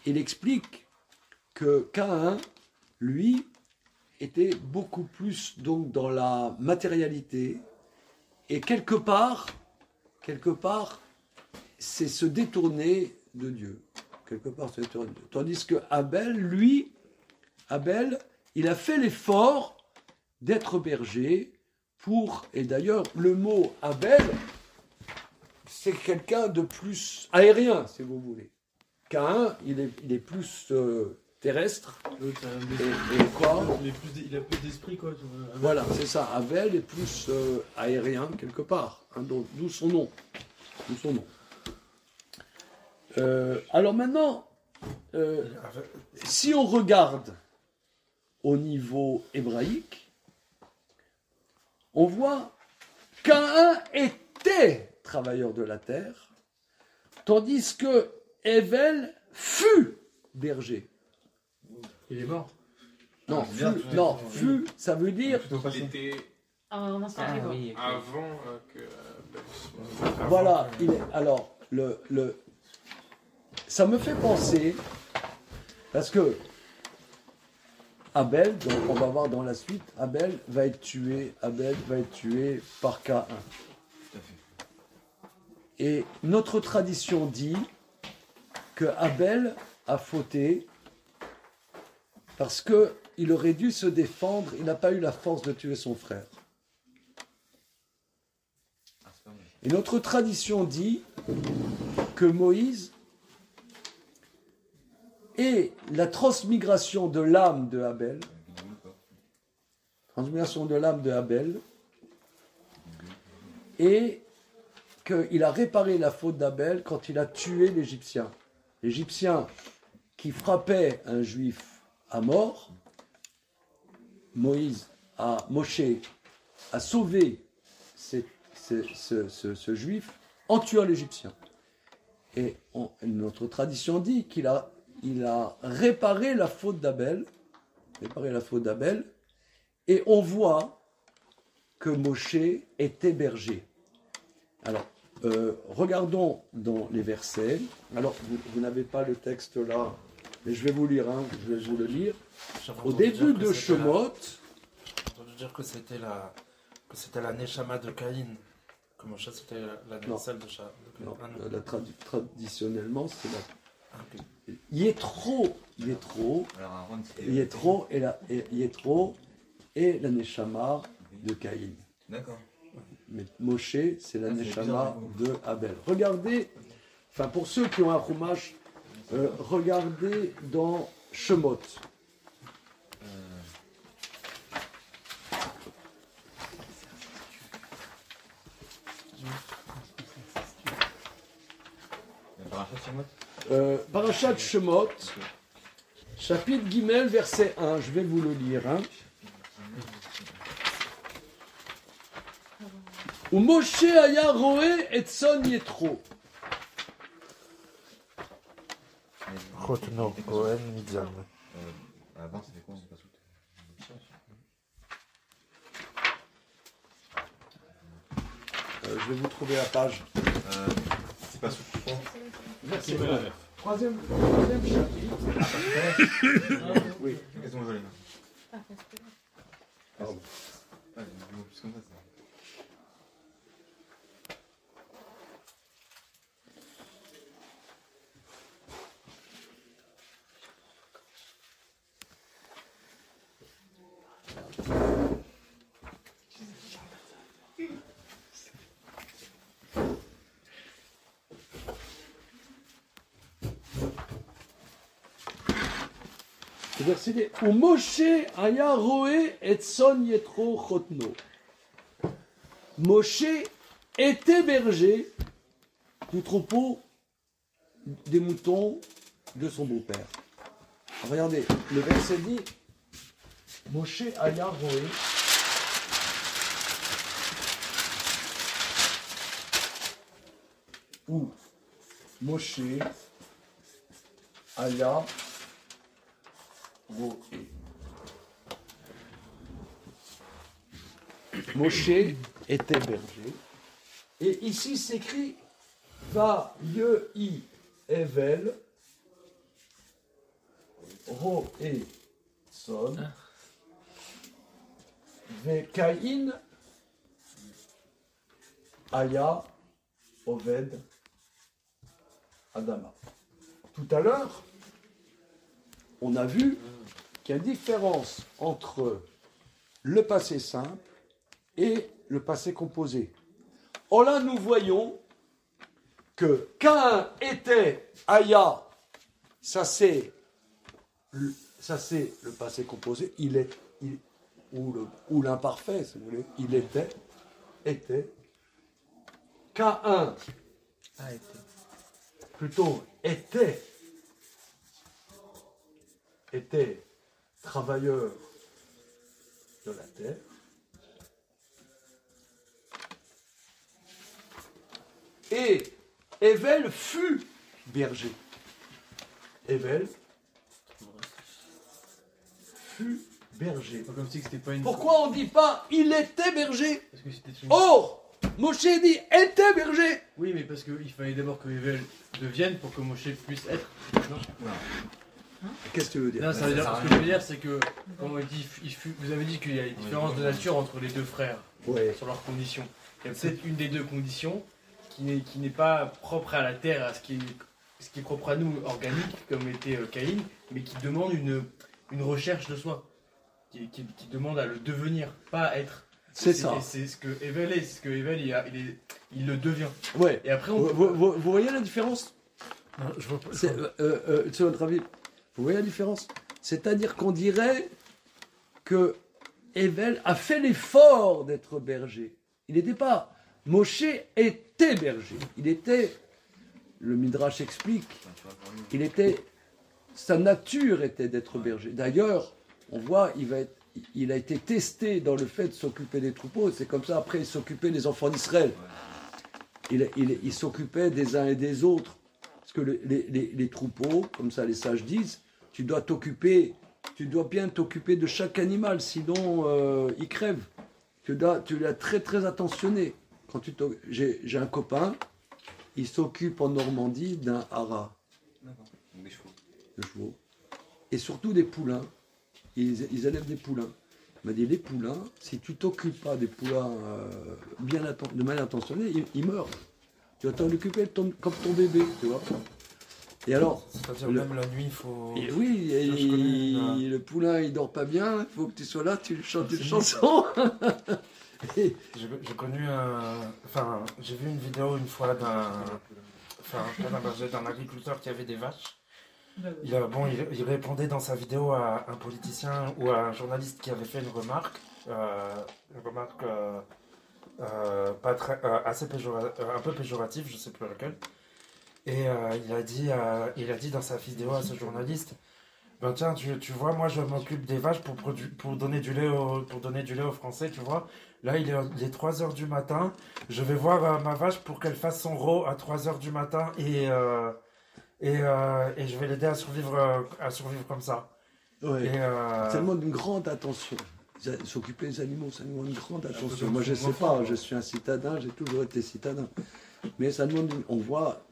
Il explique que Caïn, lui, était beaucoup plus donc dans la matérialité, et quelque part, c'est se détourner de Dieu. Tandis que Abel, lui, il a fait l'effort d'être berger et d'ailleurs, le mot Abel, c'est quelqu'un de plus aérien, si vous voulez. Caïn, il est plus terrestre. Et quoi ? Il a plus d'esprit, quoi. Voilà, c'est ça. Abel est plus aérien, quelque part. Hein, d'où son nom. Alors maintenant, si on regarde au niveau hébraïque, on voit Caïn était travailleur de la terre, tandis que Hevel fut berger. Il est mort. Non, fut, ça veut dire... Il était avant que... Voilà, alors, ça me fait penser, parce que Abel, donc on va voir dans la suite, Abel va être tué par Caïn. Et notre tradition dit que Abel a fauté parce qu'il aurait dû se défendre, il n'a pas eu la force de tuer son frère. Et notre tradition dit que Moïse ait la transmigration de l'âme de Abel, et qu'il a réparé la faute d'Abel quand il a tué l'Égyptien. L'Égyptien qui frappait un juif à mort, Moshe a sauvé ce juif en tuant l'Égyptien. Et notre tradition dit qu'il a réparé la faute d'Abel, et on voit que Moshe était berger. Alors, regardons dans les versets. Alors, vous n'avez pas le texte là, mais je vais vous lire, je vais vous le lire. Au début de Shemot, j'ai entendu dire que c'était la Neshama de Caïn. Que Moshe c'était la celle de Caïn. Non, traditionnellement, c'est la... Yétro et la Neshama de Caïn. D'accord. Mais Moshe, c'est la Neshama de Abel. Regardez, enfin pour ceux qui ont un Chumash, regardez dans Shemot. Parashat Shemot, chapitre Gimel, verset 1, je vais vous le lire. Ou Moshe aya roé et son yetro. Chotno, Cohen, Midian. Avant, c'était quoi? C'est pas Je vais vous trouver la page. C'est pas sous Verset 1. Troisième chapitre. Oui. Qu'est-ce qu'on veut, les mains? Pardon. Ouais, plus comme ça, c'est... Verset Ou Moshe aya roé et son yetro chotno. Moshe était berger du troupeau des moutons de son beau-père. Regardez, le verset dit Moshe aya roé. Ou Moshe aya roé. Moshe était berger. Et ici s'écrit Va Yehi Evel Ro et Son Ve Caïn Aya Oved Adama. Tout à l'heure, on a vu qu'il y a une différence entre le passé simple et le passé composé. Or là, nous voyons que Caïn était Aya, ça c'est le passé composé, ou l'imparfait, si vous voulez, il était. Caïn était travailleur de la terre. Et Evel fut berger. Evel fut berger. Pas comme si c'était pas une... Pourquoi on ne dit pas il était berger? Parce que c'était une... Or, Moshe dit était berger. Oui, mais parce qu'il fallait d'abord que Evel devienne pour que Moshe puisse être. Non. Qu'est-ce que tu veux dire? Non, ça veut dire, ce que je veux dire, c'est que, comme on dit, vous avez dit qu'il y a une différence de nature entre les deux frères, sur leurs conditions. Il y a peut-être une des deux conditions qui n'est pas propre à la terre, à ce qui est propre à nous, organique, comme était Caïn, mais qui demande une recherche de soi, qui demande à le devenir, pas à être. C'est ça. C'est ce que Evel est, c'est ce que Evel il le devient. Ouais. Et après, vous voyez la différence? Non, je vois pas. C'est votre avis. Vous voyez la différence? C'est-à-dire qu'on dirait que Evel a fait l'effort d'être berger. Il n'était pas. Moshe était berger. Il était. Le Midrash explique. Sa nature était d'être berger. D'ailleurs, on voit, il a été testé dans le fait de s'occuper des troupeaux. C'est comme ça, après, il s'occupait des enfants d'Israël. Il s'occupait des uns et des autres. Parce que les troupeaux, comme ça les sages disent, tu dois bien t'occuper de chaque animal, sinon il crève. Tu dois très très attentionner. J'ai un copain, il s'occupe en Normandie d'un haras. Des chevaux. De chevaux. Et surtout des poulains. Ils élèvent des poulains. Il m'a dit, les poulains, si tu t'occupes pas des poulains de mal intentionnés, ils meurent. Tu vas t'en occuper comme ton bébé, tu vois. Et alors, c'est-à-dire même la nuit, il faut. Oui, le poulain il dort pas bien, il faut que tu sois là, tu lui chantes une chanson. J'ai connu j'ai vu une vidéo une fois d'un agriculteur qui avait des vaches. Il répondait dans sa vidéo à un politicien ou à un journaliste qui avait fait une remarque pas très, assez un peu péjorative, je sais plus laquelle. Et il a dit dans sa vidéo à ce journaliste, ben tiens, tu vois, moi je m'occupe des vaches pour donner du lait aux Français, tu vois. Là, il est 3h du matin, je vais voir ma vache pour qu'elle fasse son rot à 3h du matin et je vais l'aider à survivre comme ça. Ouais. Ça demande une grande attention. S'occuper des animaux, ça demande une grande attention. Moi, je ne sais pas, je suis un citadin, j'ai toujours été citadin. Mais on voit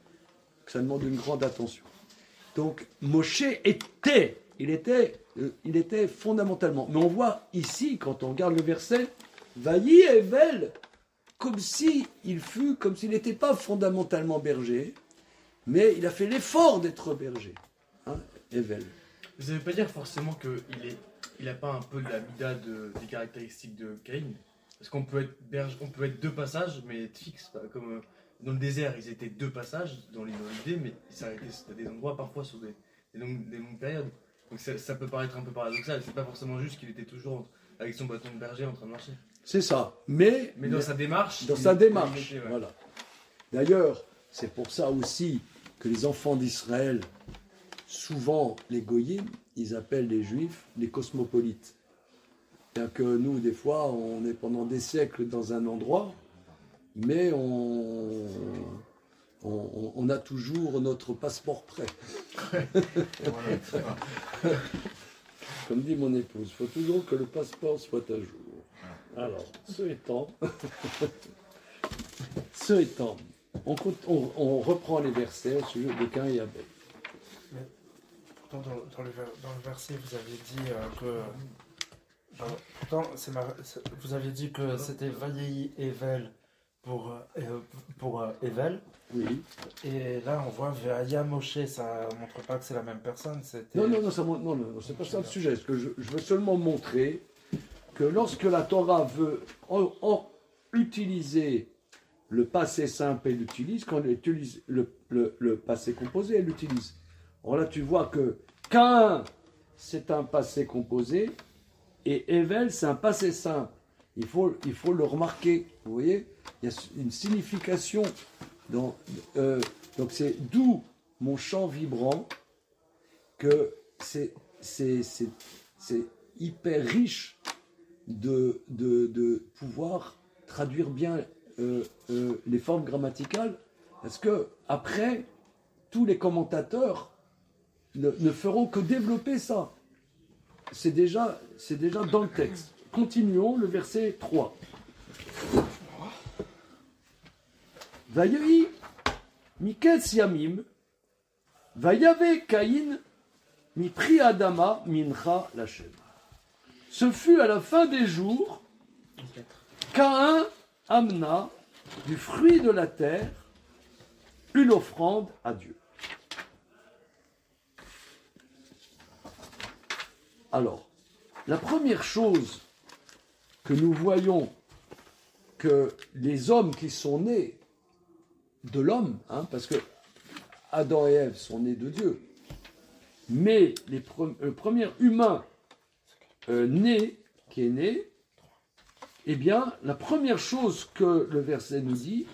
que ça demande une grande attention. Donc, Moshe il était fondamentalement. Mais on voit ici, quand on regarde le verset, Vayi Evel, comme s'il n'était pas fondamentalement berger, mais il a fait l'effort d'être berger. Hein, Evel. Vous ne savez pas dire forcément qu'il n'a pas un peu de la mida des caractéristiques de Caïn? Parce qu'on peut être deux passages, mais être fixe. Comme dans le désert, ils étaient deux passages dans l'idée, mais ils s'arrêtaient à des endroits parfois sur des longues périodes. Donc ça peut paraître un peu paradoxal. C'est pas forcément juste qu'il était toujours avec son bâton de berger en train de marcher. C'est ça. Mais dans sa démarche. Voilà. D'ailleurs, c'est pour ça aussi que les enfants d'Israël, souvent les goyim, ils appellent les juifs les cosmopolites. C'est-à-dire que nous, des fois, on est pendant des siècles dans un endroit, mais on a toujours notre passeport prêt. Comme dit mon épouse, il faut toujours que le passeport soit à jour. Alors, ce étant, on reprend les versets au sujet de Caïn et Abel. Mais pourtant, dans le verset, vous avez dit vous aviez dit que c'était Vayi Evel pour Evel. Oui. Et là, on voit Veaya Moshe, ça montre pas que c'est la même personne. Non, c'est pas ça le sujet. Ce que je veux seulement montrer que lorsque la Torah veut utiliser le passé simple, elle l'utilise. Quand elle utilise le passé composé, elle l'utilise. Alors là, tu vois que Caïn, c'est un passé composé, et Evel, c'est un passé simple. Il faut le remarquer. Vous voyez, il y a une signification. Donc c'est d'où mon chant vibrant que c'est hyper riche de pouvoir traduire bien les formes grammaticales, parce que après tous les commentateurs ne feront que développer ça. C'est déjà dans le texte. Continuons le verset 3. Vayehi miketz yamim vayave Caïn mi pri adama mincha lachem. Ce fut à la fin des jours, Caïn amena du fruit de la terre une offrande à Dieu. Alors, la première chose que nous voyons que les hommes qui sont nés de l'homme, hein, parce que Adam et Ève sont nés de Dieu, mais le premier humain qui est né, eh bien, la première chose que le verset nous dit,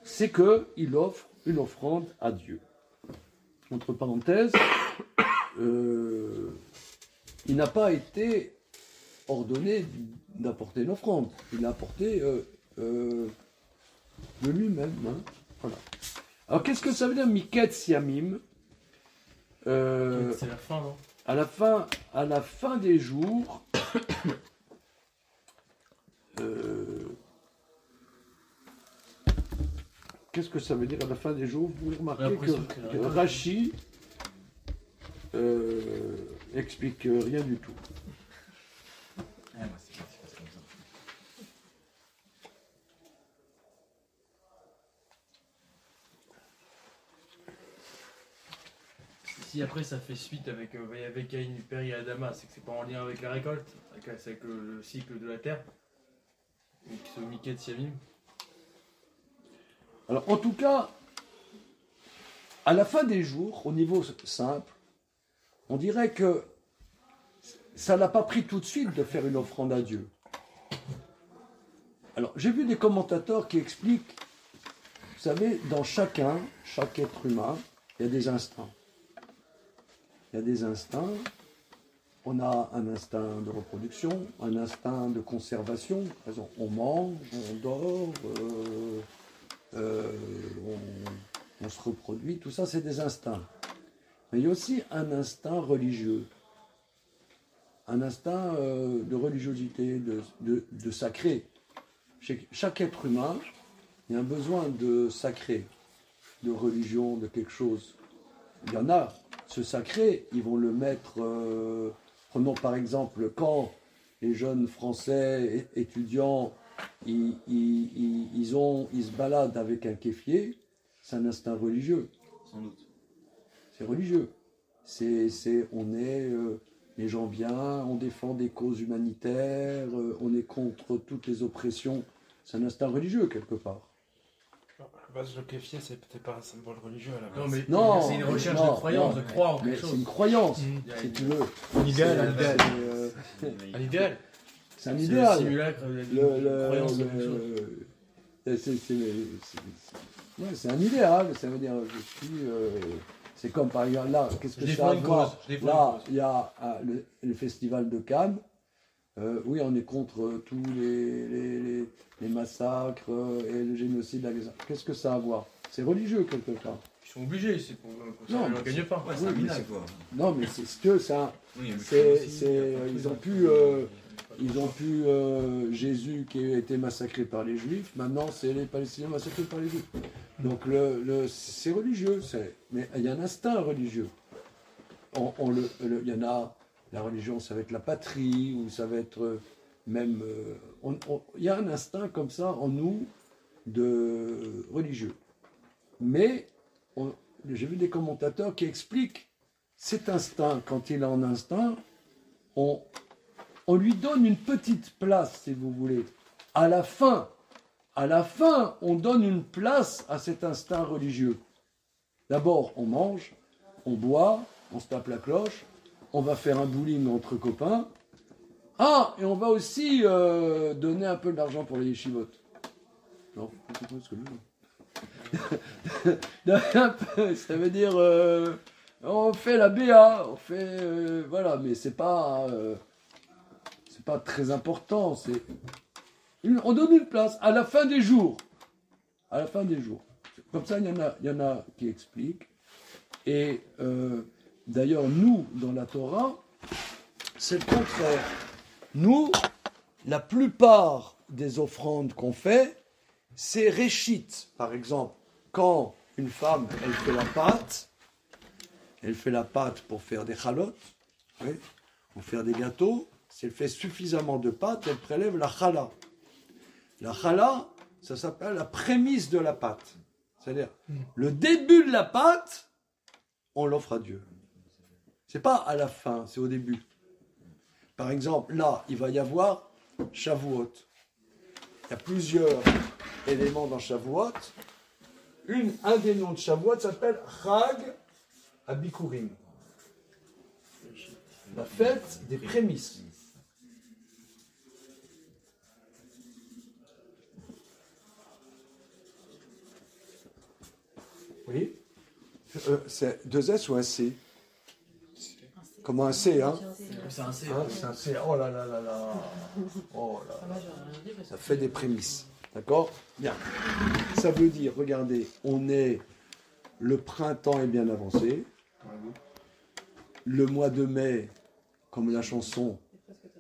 c'est qu'il offre une offrande à Dieu. Entre parenthèses, il n'a pas été ordonné d'apporter une offrande. Il l'a apporté de lui-même. Hein. Voilà. Alors, qu'est-ce que ça veut dire Miketz Yamim? C'est la fin, non? À la fin des jours, qu'est-ce que ça veut dire à la fin des jours? Vous remarquez que Rashi explique rien du tout. Si après ça fait suite avec Caïn, Père et Adama, c'est que c'est pas en lien avec la récolte, c'est avec le cycle de la terre, et ce Miket Siamim. Alors en tout cas, à la fin des jours, au niveau simple, on dirait que ça l'a pas pris tout de suite de faire une offrande à Dieu. Alors j'ai vu des commentateurs qui expliquent, vous savez, dans chaque être humain, il y a des instincts. Il y a des instincts. On a un instinct de reproduction, un instinct de conservation. Par exemple, on mange, on dort, on se reproduit. Tout ça, c'est des instincts. Mais il y a aussi un instinct religieux. Un instinct de religiosité, de sacré. Chez chaque être humain, il y a un besoin de sacré, de religion, de quelque chose. Il y en a. Ce sacré, ils vont le mettre, prenons par exemple, quand les jeunes Français étudiants, ils se baladent avec un kéfier, c'est un instinct religieux. Sans doute. C'est religieux. On est les gens bien, on défend des causes humanitaires, on est contre toutes les oppressions. C'est un instinct religieux quelque part. À la base, le kéfier, c'est peut-être pas un symbole religieux à la base. Non, mais non, c'est une recherche de croyance, de croire en quelque chose. C'est une croyance, si tu veux. Un idéal, Un idéal. C'est un idéal. C'est un simulacre de croyance de quelque chose. C'est un idéal, ça veut dire, c'est comme par exemple là, qu'est-ce que ça a à voir? Là, il y a le festival de Cannes. Oui, on est contre tous les massacres et le génocide. Qu'est-ce que ça a à voir? C'est religieux quelque part. Ils sont obligés, c'est pour ça qu'ils ne gagnent pas. Ouais, c'est un minable, quoi. Non, mais c'est ce que ça. Oui, ils ont pu Jésus qui a été massacré par les Juifs. Maintenant, c'est les Palestiniens massacrés par les Juifs. Donc c'est religieux, mais il y a un instinct religieux. Il y en a. La religion, ça va être la patrie, ou ça va être même... Il y a un instinct comme ça en nous de religieux. Mais j'ai vu des commentateurs qui expliquent cet instinct, quand il est en instinct, on lui donne une petite place, si vous voulez. À la fin, on donne une place à cet instinct religieux. D'abord, on mange, on boit, on se tape la cloche, on va faire un bowling entre copains. Ah, et on va aussi donner un peu d'argent pour les yeshivotes. Non, c'est pas ce que je veux. Ça veut dire, on fait la BA, on fait, voilà, mais c'est pas très important. On donne une place à la fin des jours. À la fin des jours. Comme ça, il y en a qui expliquent. Et d'ailleurs, nous, dans la Torah, c'est le contraire. Nous, la plupart des offrandes qu'on fait, c'est réchit. Par exemple, quand une femme, elle fait la pâte pour faire des chalotes, oui, pour faire des gâteaux. Si elle fait suffisamment de pâte, elle prélève la chala. La chala, ça s'appelle la prémisse de la pâte. C'est-à-dire, le début de la pâte, on l'offre à Dieu. C'est pas à la fin, c'est au début. Par exemple, là, il va y avoir Shavuot. y a plusieurs éléments dans Shavuot. Un des noms de Shavuot s'appelle Chag Abikurim. La fête des prémices. Oui. C'est 2 S ou un C? Comment un C, hein? C'est un C. C'est un C. Oh là là là là. Oh là là. Ça fait des prémices. D'accord? Bien. Ça veut dire, regardez, le printemps est bien avancé. Le mois de mai, comme la chanson,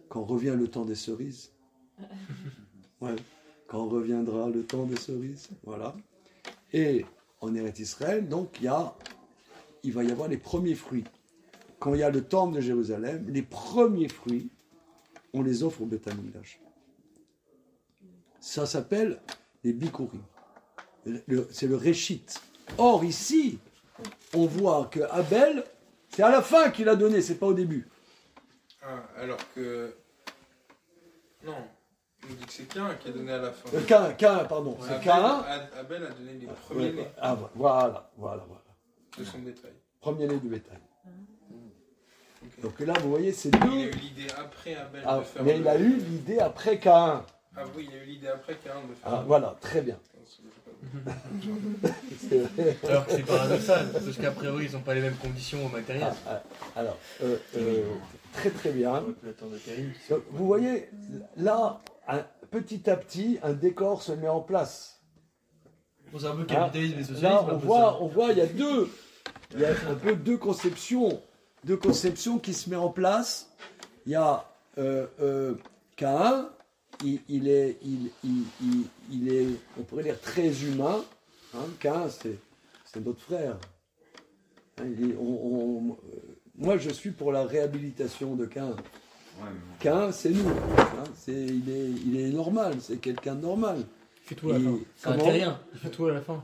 quand revient le temps des cerises. Ouais. Quand reviendra le temps des cerises. Voilà. Et en Eretz Israël, donc, il va y avoir les premiers fruits. Quand il y a le temple de Jérusalem, les premiers fruits, on les offre au Beth Amikdash. Ça s'appelle les bikurim. C'est le réchit. Or, ici, on voit que Abel, c'est à la fin qu'il a donné, c'est pas au début. Ah, alors que... Non, on dit que c'est Cain qui a donné à la fin. Cain, pardon. Ouais, C'est Cain. Abel a donné les premiers nés Voilà. de son bétail. Premier-né du bétail. Okay. Donc là, vous voyez, c'est deux... Il a eu l'idée après Abel de faire... Mais il a eu l'idée après Cain. Ah oui, il a eu l'idée après Cain de faire... Ah, voilà, très bien. Alors que c'est paradoxal, parce qu'a priori ils n'ont pas les mêmes conditions au matériel. Alors, très très bien. Donc, vous voyez, là, petit à petit, un décor se met en place. C'est un peu capitalisme et socialisme. Là, on voit, il y a un peu deux conceptions qui se mettent en place. Il y a Cain. Il est, on pourrait dire, très humain. Hein, Cain, c'est notre frère. Hein, moi, je suis pour la réhabilitation de Cain. Cain, c'est nous. Hein, il est normal, c'est quelqu'un de normal. Il fait tout à la fin. C'est un terrien. Il fait tout à la fin.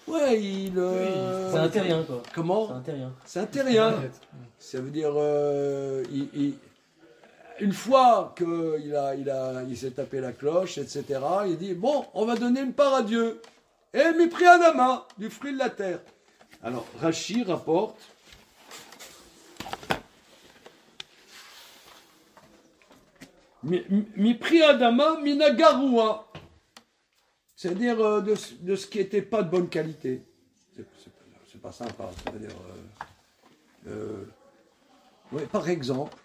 Ouais, oui, c'est un terrien, quoi. Comment? C'est un terrien. C'est un terrien. Ça veut dire... une fois qu'il s'est tapé la cloche, etc., il dit, bon, on va donner une part à Dieu. Et mépris Adama, du fruit de la terre. Alors, Rachi rapporte, mépris Adama, minagarua. C'est-à-dire de ce qui n'était pas de bonne qualité. C'est pas sympa, ça veut dire... ouais, par exemple,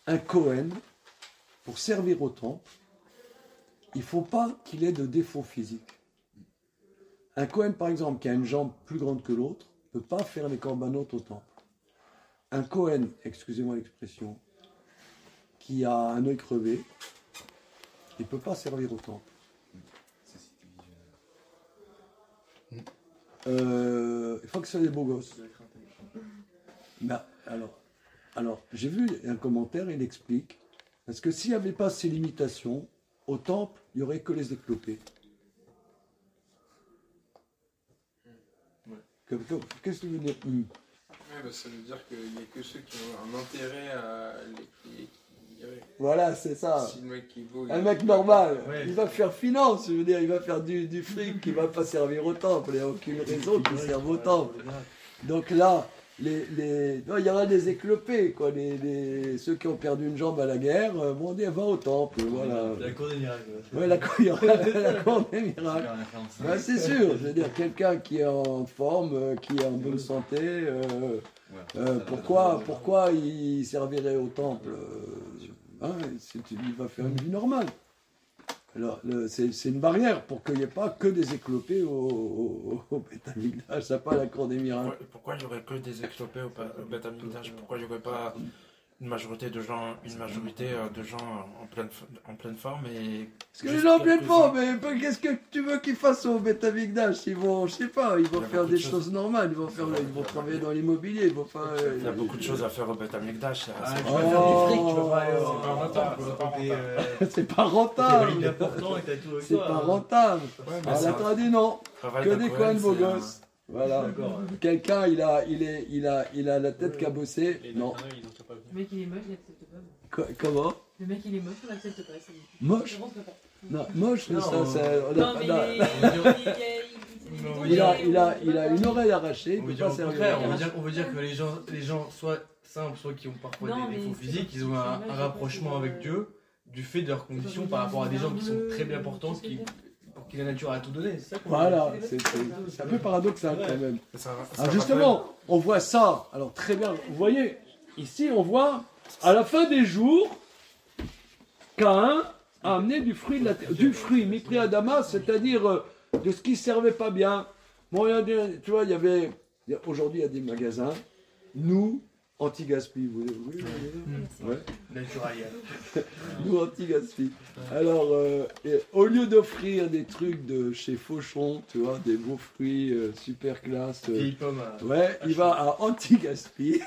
un Kohen, pour servir au temple, il ne faut pas qu'il ait de défaut physique. Un Kohen, par exemple, qui a une jambe plus grande que l'autre, ne peut pas faire les corbanotes au temple. Un Kohen, excusez-moi l'expression, qui a un œil crevé, il ne peut pas servir au temple. Il faut que ce soit des beaux gosses. Ben, alors, j'ai vu un commentaire, il explique, parce que s'il n'y avait pas ces limitations, au temple, il n'y aurait que les éclopés. Qu'est-ce que tu veux dire? Ouais, bah, ça veut dire qu'il n'y a que ceux qui ont un intérêt à les plier qui iraient. Voilà, c'est ça. Si le mec qui est beau, un mec normal, il va faire finance, je veux dire, il va faire du fric, il ne va pas servir au temple, il n'y a aucune raison qu'il serve au temple. Donc là, il y aura des éclopés, quoi. Ceux qui ont perdu une jambe à la guerre, bon, on dit, va au temple, voilà. La cour des miracles. Ouais, la cour des miracles. Ouais, c'est sûr, je veux dire, quelqu'un qui est en forme, qui est en bonne santé, pourquoi il servirait au temple? Il va faire une vie normale. Alors, c'est une barrière pour qu'il n'y ait pas que des éclopés au Beth Amikdash, ça pas la cour des miracles. Pourquoi il n'y aurait que des éclopés au Beth Amikdash? Pourquoi il n'y aurait pas une majorité de gens en pleine forme et... Parce que les gens en pleine forme, mais qu'est-ce que tu veux qu'ils fassent au Beth Amikdash? Ils vont, je sais pas, ils vont faire des choses normales, ils vont travailler dans l'immobilier, il y a beaucoup de choses à faire au Beth Amikdash. Tu vas faire du fric, tu vas c'est pas rentable. C'est pas rentable. Alors la tradition, non, que des coins de beaux gosses. Voilà. Quelqu'un, il a la tête cabossée. Non. Le mec il est moche, il accepte pas. Comment? Le mec il est moche, on l'accepte pas. Moche? Je rentre pas. Non, moche, mais ça, c'est... Non, mais Il a une oreille arrachée, On veut dire au contraire, on veut dire que les gens soit simples, soit qui ont parfois des défauts physiques, ils ont un rapprochement avec Dieu du fait de leurs conditions par rapport à des gens qui sont très bien portants, pour qui la nature a tout donné. C'est ça qu'on voilà, c'est un peu paradoxal quand même. Alors justement, on voit ça, alors très bien, vous voyez, ici on voit, à la fin des jours, Caïn a amené du fruit, Mipri Adama, c'est-à-dire de ce qui ne servait pas bien. Bon, tu vois, aujourd'hui il y a des magasins, nous, anti-gaspi, vous voyez, ouais. Naturalia. Nous, anti-gaspi. Alors, au lieu d'offrir des trucs de chez Fauchon, tu vois, des beaux fruits super classe, ouais, il va à anti-gaspi.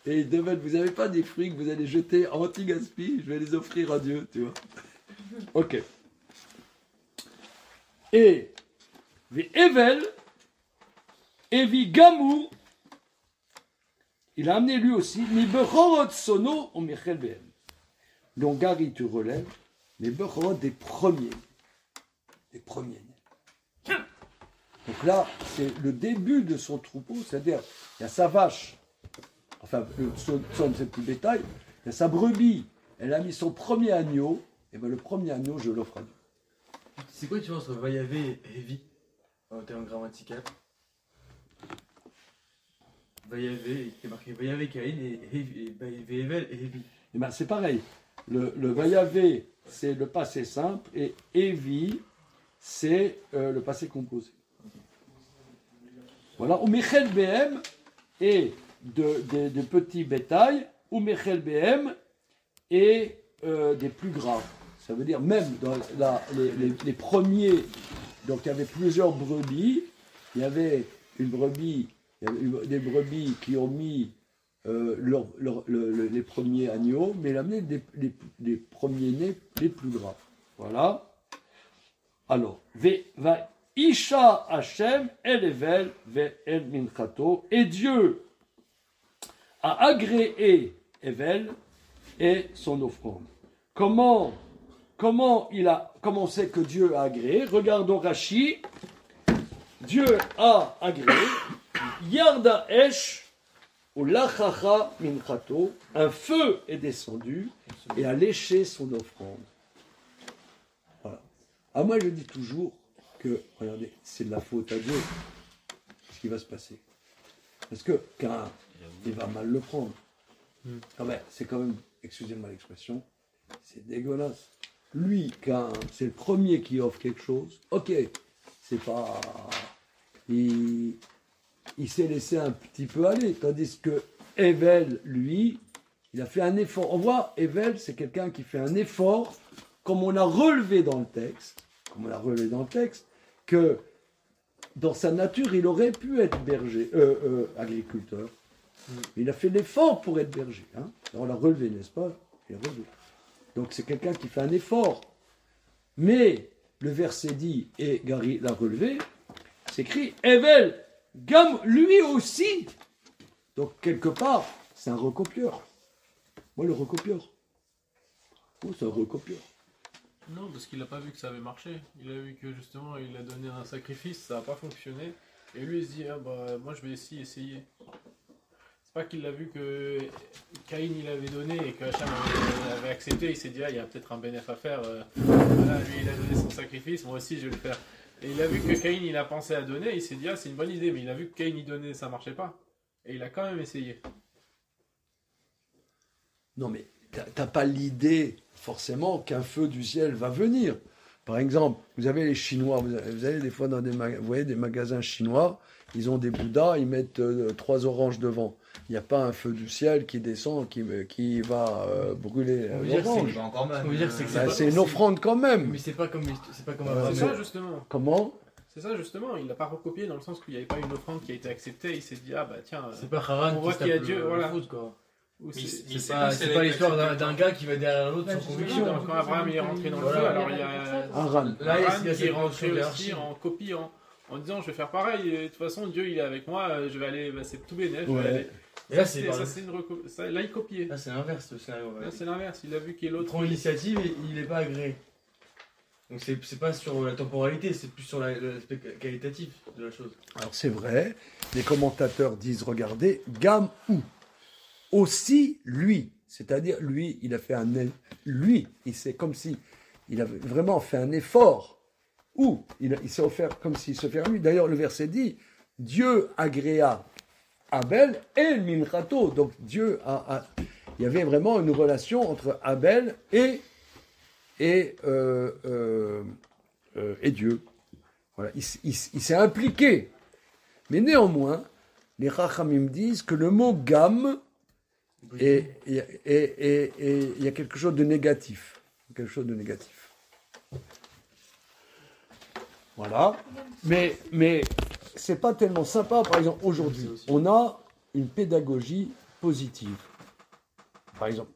Et il demande, vous n'avez pas des fruits que vous allez jeter à anti-gaspi, je vais les offrir à Dieu, tu vois. Ok. Et, Evel, Evi Gamou, il a amené lui aussi, mi bechorot sono ou michel behem. Donc, Gary, tu relèves, les bechorot des premiers. Des premiers. Donc là, c'est le début de son troupeau, c'est-à-dire, il y a sa vache. Enfin, le son, c'est plus bétail. Il y a sa brebis. Elle a mis son premier agneau. Et bien, le premier agneau, je l'offre à Dieu. C'est quoi, tu vois, entre Vayavé et Hevi en termes grammatical? Vayavé, il est marqué Vayavé Caïn et Vayavé et Hevi. Et ben, c'est pareil. Le Vayavé, c'est le passé simple. Et Hevi, c'est le passé composé. Voilà. Ou Michel BM et de petits bétails, ou Mechel BM, et des plus gras. Ça veut dire même dans les premiers, donc il y avait plusieurs brebis, il y avait des brebis qui ont mis les premiers agneaux, mais il a amené les premiers nés les plus gras. Voilà. Alors, va Isha Hashem Elevel ve El Minchato, et Dieu a agréé Evel et son offrande. Comment on sait que Dieu a agréé? Regardons Rashi. Dieu a agréé. Yarda Esh ou Lachacha Minchato. Un feu est descendu et a léché son offrande. Voilà. Ah, moi je dis toujours que, regardez, c'est de la faute à Dieu ce qui va se passer. Parce que quand il va mal le prendre. C'est quand même, excusez-moi l'expression, c'est dégueulasse. Lui, quand c'est le premier qui offre quelque chose, ok, c'est pas... Il s'est laissé un petit peu aller, tandis que Evel, lui, il a fait un effort. On voit, Evel, c'est quelqu'un qui fait un effort, comme on a relevé dans le texte, que dans sa nature, il aurait pu être berger, agriculteur. Il a fait l'effort pour être berger. Hein. On l'a relevé, n'est-ce pas? Il a relevé. Donc c'est quelqu'un qui fait un effort. Mais le verset dit, et Gary l'a relevé, c'est écrit, Evel, Gam, lui aussi. Donc quelque part, c'est un recopieur. Moi, le recopieur. Oh, c'est un recopieur. Non, parce qu'il n'a pas vu que ça avait marché. Il a vu que justement, il a donné un sacrifice, ça n'a pas fonctionné. Et lui, il se dit, moi je vais essayer. C'est pas qu'il a vu que Caïn il avait donné et que Hacham avait accepté, il s'est dit, il y a peut-être un bénéfice à faire. Voilà, lui il a donné son sacrifice, moi aussi je vais le faire. Et il a vu que Caïn il a pensé à donner, il s'est dit, c'est une bonne idée, mais il a vu que Caïn il donnait, ça marchait pas. Et il a quand même essayé. Non mais t'as pas l'idée forcément qu'un feu du ciel va venir. Par exemple, vous avez les Chinois, vous avez des fois dans vous voyez des magasins chinois, ils ont des Bouddhas, ils mettent 3 oranges devant. Il n'y a pas un feu du ciel qui descend, qui va brûler l'orange. C'est une offrande quand même. Mais c'est pas comme c'est ça justement. Comment? C'est ça justement, il n'a pas recopié dans le sens qu'il n'y avait pas une offrande qui a été acceptée, il s'est dit tiens, c'est pas Haran on voit qu'il y a Dieu, voilà. Foot, quoi. C'est pas l'histoire d'un gars qui va derrière l'autre sans conviction. Quand Abraham est rentré dans le feu, alors il y a Haran qui est rentré aussi en en disant je vais faire pareil, et de toute façon Dieu il est avec moi, je vais aller, bah, c'est tout bénéf, je vais Ouais. aller. Et là, Ça, là il copiait. Là, c'est l'inverse le scénario. Là c'est l'inverse, il a vu qu'il y a Il l'autre. prend l'initiative et il n'est pas agréé. Donc c'est pas sur la temporalité, c'est plus sur l'aspect qualitatif de la chose. Alors c'est vrai, les commentateurs disent, regardez, Gam ou, aussi lui, c'est-à-dire lui, il a fait lui, c'est comme si il avait vraiment fait un effort, ou il s'est offert comme s'il se fait lui. D'ailleurs le verset dit, Dieu agréa Abel et Minchato, donc Dieu il y avait vraiment une relation entre Abel et Dieu. Voilà, il s'est impliqué. Mais néanmoins, les Rachamim disent que le mot gamme, il y a quelque chose de négatif. Quelque chose de négatif. Voilà. Mais c'est pas tellement sympa. Par exemple, aujourd'hui, on a une pédagogie positive. Par exemple,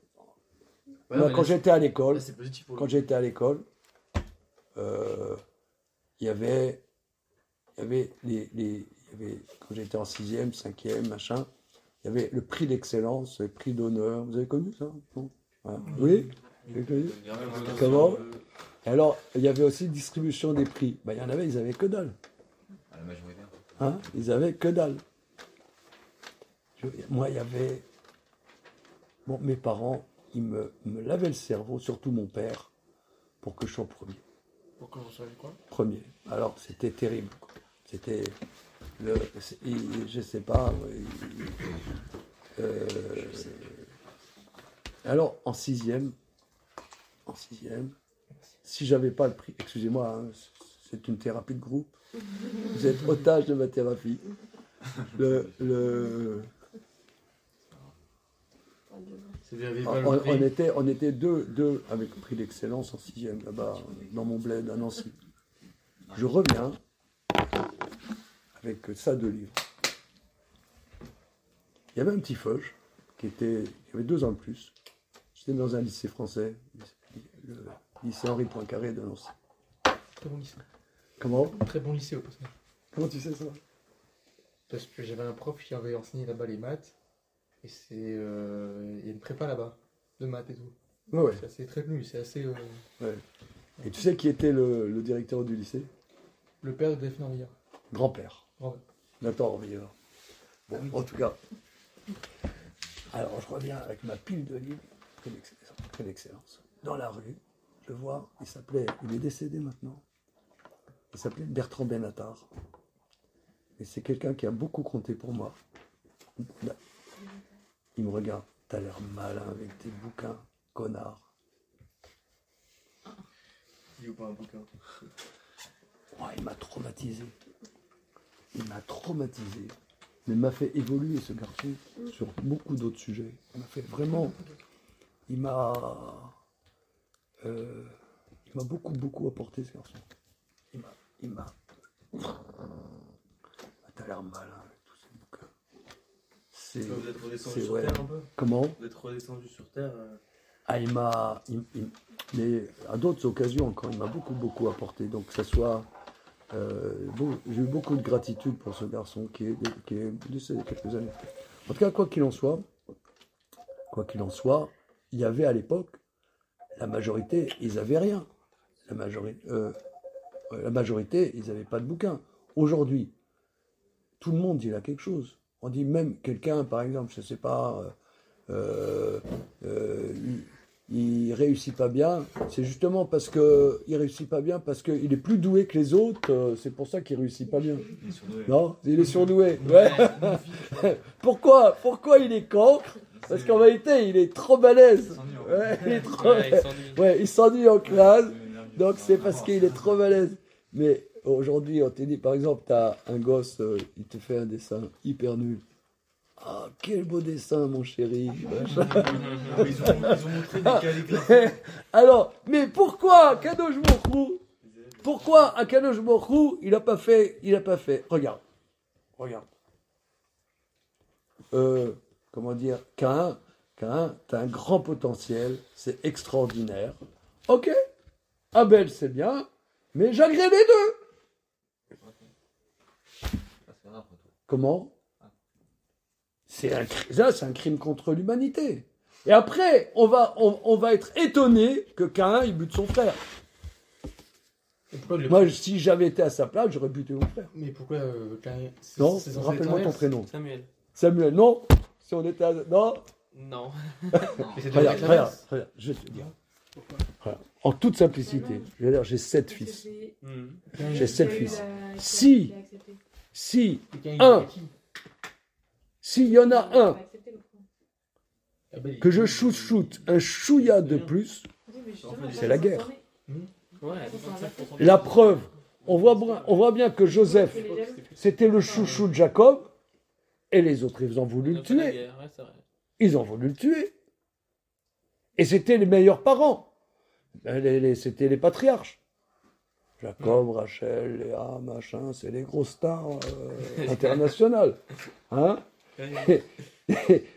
moi, quand j'étais à l'école, il y avait quand j'étais en 6e, 5e, machin, il y avait le prix d'excellence, le prix d'honneur. Vous avez connu ça? Non? Voilà. Oui? Vous avez connu? Comment? Et alors, il y avait aussi distribution des prix. Ben, il y en avait, ils avaient que dalle. À la majorité. Hein? Ils avaient que dalle. Moi, il y avait... Bon, mes parents, ils me lavaient le cerveau, surtout mon père, pour que je sois premier. Pour que vous soyez quoi? Premier. Alors, c'était terrible. C'était... je sais pas... alors, en sixième, si j'avais pas le prix... Excusez-moi, hein, c'est une thérapie de groupe. Vous êtes otage de ma thérapie. On était deux avec le prix d'excellence en 6e là-bas, dans mon bled à Nancy. Je reviens avec ça, 2 livres. Il y avait un petit feuge il y avait 2 ans de plus. J'étais dans un lycée français, le lycée Henri Poincaré de Nancy. Très bon lycée. Comment? Très bon lycée au passage. Comment tu sais ça? Parce que j'avais un prof qui avait enseigné là-bas les maths. Et il y a une prépa là-bas, de maths et tout. Ouais. C'est assez très connu, c'est assez... Ouais. Et tu sais qui était le directeur du lycée? Le père de Delphine Orvillard. Grand-père. Grand-père. Nathan Orvillard. Bon, en tout cas. Alors, je reviens avec ma pile de livres. Quelle excellence. Dans la rue, je vois, il est décédé maintenant. Il s'appelait Bertrand Benatar. Et c'est quelqu'un qui a beaucoup compté pour moi. Il me regarde, t'as l'air malin avec tes bouquins, connard. Il ou pas un bouquin. Oh, il m'a traumatisé. Mais il m'a fait évoluer, ce garçon, sur beaucoup d'autres sujets. Il m'a fait vraiment... Il m'a beaucoup apporté, ce garçon. Il m'a... T'as l'air malin avec tous ces bouquins. Vous êtes redescendu sur Terre un peu? Comment? Vous êtes redescendu sur Terre mais à d'autres occasions encore, il m'a beaucoup apporté. Donc que ça soit... j'ai eu beaucoup de gratitude pour ce garçon qui est décédé il y a quelques années. En tout cas, quoi qu'il en soit, il y avait à l'époque, la majorité, ils n'avaient rien. La majorité, ils n'avaient pas de bouquins. Aujourd'hui, tout le monde, il a quelque chose. On dit même quelqu'un, par exemple, je ne sais pas, il réussit pas bien, c'est justement parce que il réussit pas bien parce qu'il est plus doué que les autres, c'est pour ça qu'il réussit pas bien. Non, il est surdoué. Ouais. Pourquoi il est cancre? Parce qu'en vérité, il est trop balèze. Il s'ennuie en classe. Donc c'est parce qu'il est trop balèze. Mais aujourd'hui, on te dit, par exemple, tu as un gosse, il te fait un dessin hyper nul. Ah, quel beau dessin, mon chéri. Ils ont montré des calligraphies. Alors, mais pourquoi Kadosh Baruch Pourquoi à Kadosh Baruch il n'a pas fait Regarde. Comment dire, Caïn, t'as un grand potentiel, c'est extraordinaire. Ok, Abel c'est bien, mais j'agrée les deux. Comment? C'est un crime contre l'humanité. Et après, on va être étonné que Caïn, il bute son frère. Moi, si j'avais été à sa place, j'aurais buté mon frère. Mais pourquoi Caïn? Non, rappelle-moi ton prénom. Samuel. Samuel, non. Si on était à... Non. Non. Regarde, je vais te dire. Voilà. En toute simplicité, je vais dire, j'ai 7 fils. J'ai 7 fils. Si s'il y en a un que je shoot un chouïa de plus, c'est la guerre. La preuve, on voit bien que Joseph, c'était le chouchou de Jacob, et les autres, ils ont voulu le tuer. Ils ont voulu le tuer. Et c'était les meilleurs parents. C'était les patriarches. Jacob, Rachel, Léa, machin, c'est les grosses stars internationales. Hein?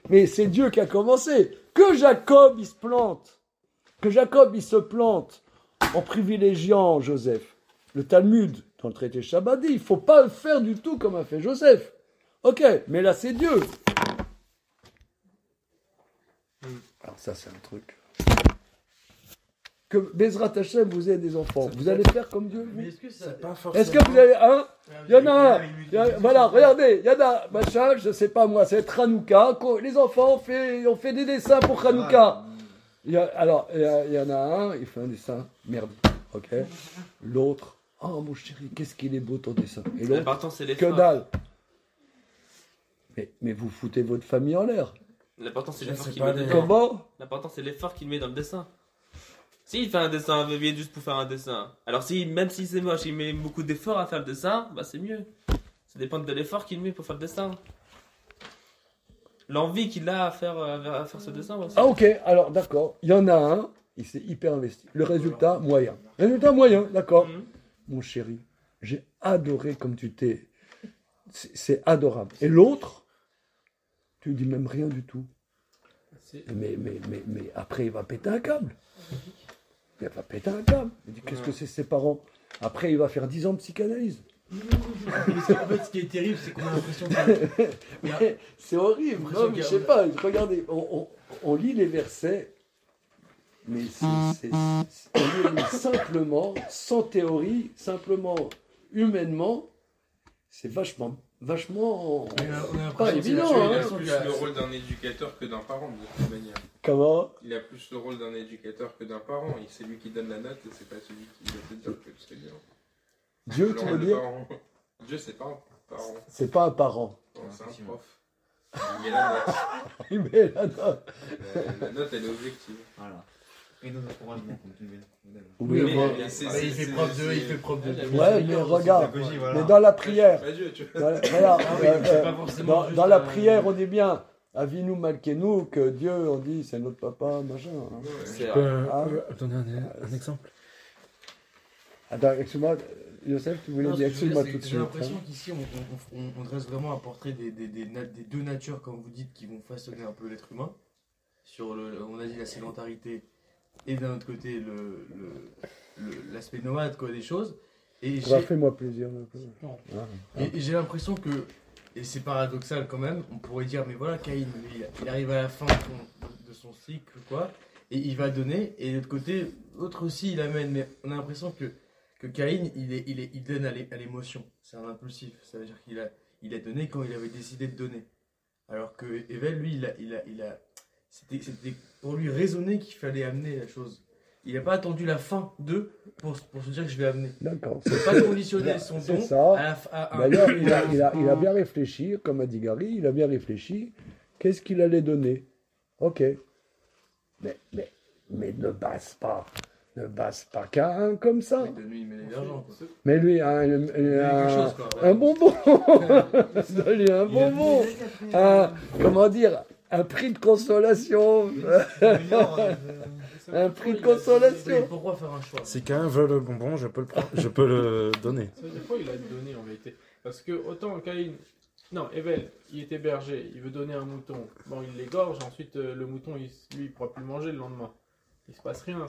Mais c'est Dieu qui a commencé. Que Jacob, il se plante. Que Jacob, il se plante en privilégiant Joseph. Le Talmud, dans le traité Shabbat, dit, il ne faut pas le faire du tout comme a fait Joseph. Ok, mais là, c'est Dieu. Alors ça, c'est un truc. Que Bezrat Hashem, vous ayez des enfants. Vous allez faire comme Dieu. Mais est-ce que c'est pas forcément... Est-ce que vous avez un? Il y en a un. Voilà, regardez, il y en a machin, je sais pas moi, c'est Hanouka. Les enfants ont fait des dessins pour Hanouka. Alors, il y en a un, il fait un dessin, merde, ok. L'autre, oh mon chéri, qu'est-ce qu'il est beau ton dessin. Et l'autre, que dalle. Mais vous foutez votre famille en l'air. L'important c'est l'effort qu'il met dedans. Comment? L'important c'est l'effort qu'il met dans le dessin. S'il fait un dessin juste pour faire un dessin, alors même si c'est moche, il met beaucoup d'efforts à faire le dessin, bah c'est mieux. Ça dépend de l'effort qu'il met pour faire le dessin. L'envie qu'il a à faire ce dessin. Bah, ah ok, alors d'accord, il y en a un, il s'est hyper investi. Le résultat, moyen. Résultat moyen, d'accord. Mon chéri, j'ai adoré comme tu t'es... C'est adorable. Et l'autre, tu dis même rien du tout. Mais après, il va péter un câble. Il va péter un câble. Il dit, qu'est-ce que c'est ses parents? Après, il va faire 10 ans de psychanalyse. En fait, ce qui est terrible, c'est qu'on a l'impression que... C'est horrible. Non, mais je sais pas. Regardez, on lit les versets, mais on les lit simplement, sans théorie, simplement, humainement. C'est vachement pas évident. Il a plus le rôle d'un éducateur que d'un parent, de toute manière. Comment? Il a plus le rôle d'un éducateur que d'un parent. C'est lui qui donne la note et c'est pas celui qui va te dire que c'est bien. Dieu, tu veux dire? Dieu, c'est pas un parent. C'est pas un parent. C'est un prof. Il met la note. Il met la note. La note, elle est objective. Voilà. Et nos encouragements, comme tu veux. Oui, il fait preuve de... Ouais, mais regarde, mais dans la prière, dans la prière, on dit bien, Avinu Malkenu, que Dieu, on dit, c'est notre papa, machin. Je peux donner un exemple? Attends, excuse-moi, Youssef, tu voulais dire, excuse-moi tout de suite. J'ai l'impression qu'ici, on dresse vraiment un portrait des deux natures, comme vous dites, qui vont façonner un peu l'être humain. Sur on a dit la sédentarité et d'un autre côté l'aspect nomade quoi, des choses. Et fais-moi plaisir. Et j'ai l'impression que, et c'est paradoxal quand même, on pourrait dire mais voilà Caïn, il arrive à la fin de son cycle quoi, et il va donner, et de l'autre côté, l'autre aussi il amène, mais on a l'impression que Caïn il donne à l'émotion, c'est un impulsif, ça veut dire qu'il a donné quand il avait décidé de donner. Alors que Evel lui c'était pour lui raisonner qu'il fallait amener la chose. Il n'a pas attendu la fin pour se dire que je vais amener. D'accord. Il n'a pas conditionné son don à D'ailleurs, il a bien réfléchi, comme a dit Gary, il a bien réfléchi. Qu'est-ce qu'il allait donner? Ok. Mais ne base pas qu'un comme ça. Lui, il met l'argent. Mais lui, un bonbon. Donne-lui un bonbon. Comment dire? Un prix de consolation. Un prix de consolation. Pourquoi faire un choix? Si quelqu'un veut le bonbon, je peux le donner. Ça veut dire quoi il a donné en vérité? Parce que autant Caïn... Non, Evel, il était berger, il veut donner un mouton. Bon, il l'égorge, ensuite le mouton, lui, il pourra plus le manger le lendemain. Il se passe rien.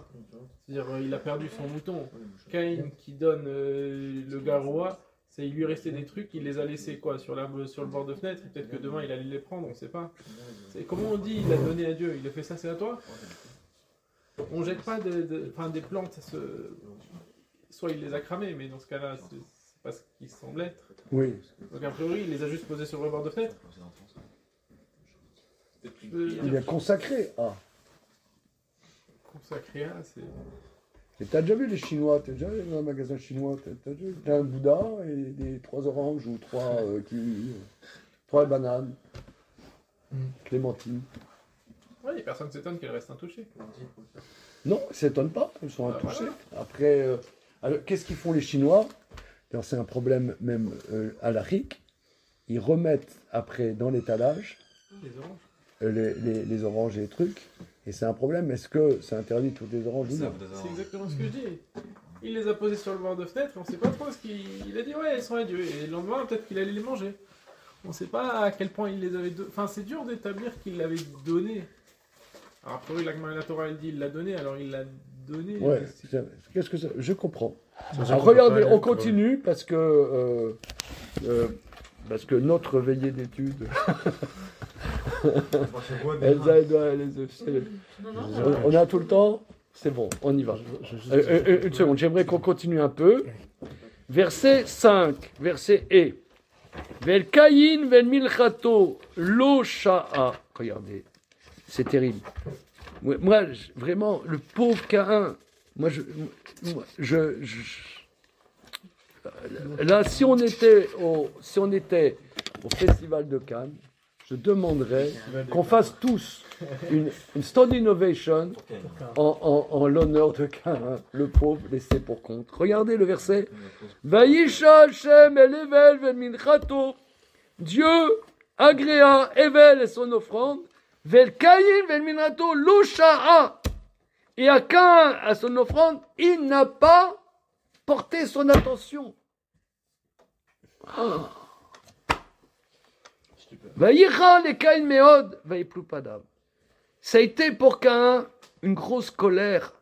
C'est-à-dire, il a perdu son mouton. Caïn qui donne le garrois, Il lui restait des trucs, il les a laissés quoi sur le bord de fenêtre, peut-être que demain il allait les prendre, on sait pas. Comment on dit, il a donné à Dieu, il a fait ça, c'est à toi? On jette pas des plantes, soit il les a cramées, mais dans ce cas-là, c'est pas ce qui semble être. Oui. Donc a priori, il les a juste posés sur le bord de fenêtre. Il est consacré à. Consacré à, c'est... Et t'as déjà vu les Chinois, t'as déjà vu dans un magasin chinois, t'as un Bouddha et des 3 oranges ou 3 kiwis, 3 bananes, clémentines. Ouais, et personne ne s'étonne qu'elles restent intouchées. Non, ils ne s'étonnent pas, ils sont intouchés. Voilà. Après, alors, qu'est-ce qu'ils font les Chinois? Alors, c'est un problème même à l'Afrique. Ils remettent après dans l'étalage les oranges et les trucs. Et c'est un problème. Est-ce que c'est interdit toutes les oranges ou non? C'est exactement ce que je dis. Il les a posés sur le bord de fenêtre, on ne sait pas trop ce qu'il... Il a dit ouais, elles sont à Dieu. Et le lendemain, peut-être qu'il allait les manger. On ne sait pas à quel point il les avait... Enfin, c'est dur d'établir qu'il l'avait donné. Alors, a priori, la Torah, elle dit il l'a donné, alors il l'a donné. Ouais, qu'est-ce que c'est? Je comprends. Alors, regardez, on continue parce que notre veillée d'études... Elsa, elle doit aller on a tout le temps? C'est bon, on y va. Une seconde, j'aimerais qu'on continue un peu. Verset 5, verset E. Vel Caïn, vel Milchato, lo sha'a. Regardez, c'est terrible. Moi, vraiment, le pauvre Caïn, là, si on était au festival de Cannes, je demanderais qu'on fasse tous une standing ovation en l'honneur de Caïn, le pauvre laissé pour compte. Regardez le verset. Vaïsha Hashem el Evel vel minchato. Dieu agréa Evel et son offrande. Vel Caïn vel minchato lo sha'a. Et à Caïn, à son offrande, il n'a pas porté son attention. Ah. Vaïcha le Caïn meod, vaïplou padam. Ça a été pour Caïn une grosse colère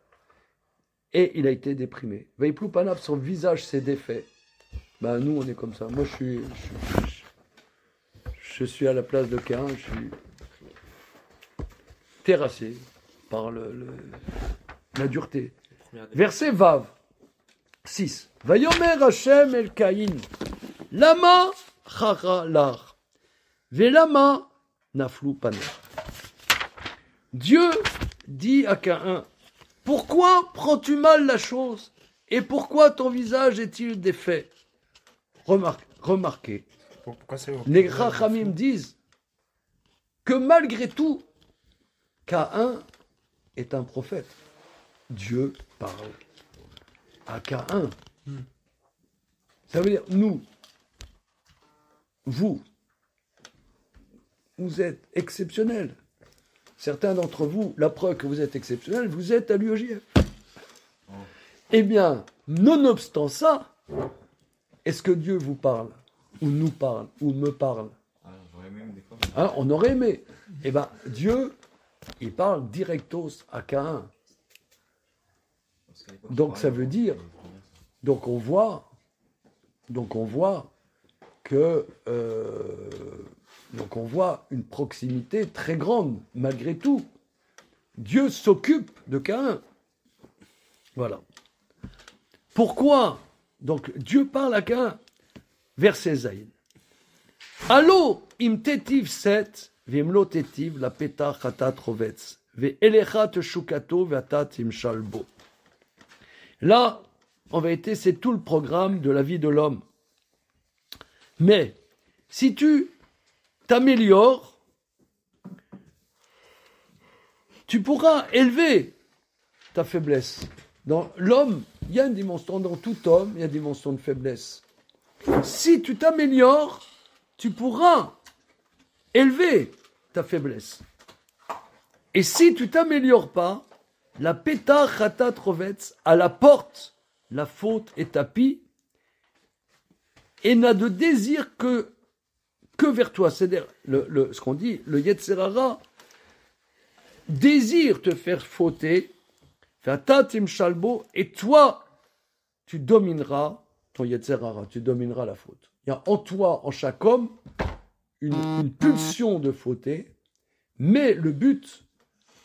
et il a été déprimé. Vaïplou padam, son visage s'est défait. Ben nous on est comme ça. Moi je suis à la place de Caïn, je suis terrassé par la dureté. Verset Vav 6. Vayomer Hashem el Caïn, lama chara lar. Velama naflu paner. Dieu dit à Caïn, pourquoi prends-tu mal la chose et pourquoi ton visage est-il défait? Remarquez, les Rachamim disent que malgré tout, Caïn est un prophète. Dieu parle à Caïn. Ça veut dire, nous, vous êtes exceptionnels. Certains d'entre vous, la preuve que vous êtes exceptionnels, vous êtes à l'UEJF. Eh bien, nonobstant ça, est-ce que Dieu vous parle, ou nous parle, ou me parle? On aurait aimé. Eh bien, Dieu, il parle directos à Caïn. Donc ça veut dire, donc on voit que donc on voit une proximité très grande, malgré tout. Dieu s'occupe de Caïn. Voilà. Pourquoi? Donc Dieu parle à Caïn. Verset Zayin. Allo im tetiv set, vimlo tetiv la peta chatat rovetz, ve elechat shukato veatat im shalbo. Là, en vérité, c'est tout le programme de la vie de l'homme. Mais, si tu t'améliores, tu pourras élever ta faiblesse. Dans l'homme, il y a une dimension, dans tout homme, il y a une dimension de faiblesse. Si tu t'améliores, tu pourras élever ta faiblesse. Et si tu t'améliores pas, la péta chatat rovetz, à la porte, la faute est tapie, et n'a de désir que vers toi. C'est-à-dire, ce qu'on dit, le Yetzer Hara désire te faire fauter, et toi, tu domineras ton Yetzer Hara, tu domineras la faute. Il y a en toi, en chaque homme, une pulsion de fauter, mais le but,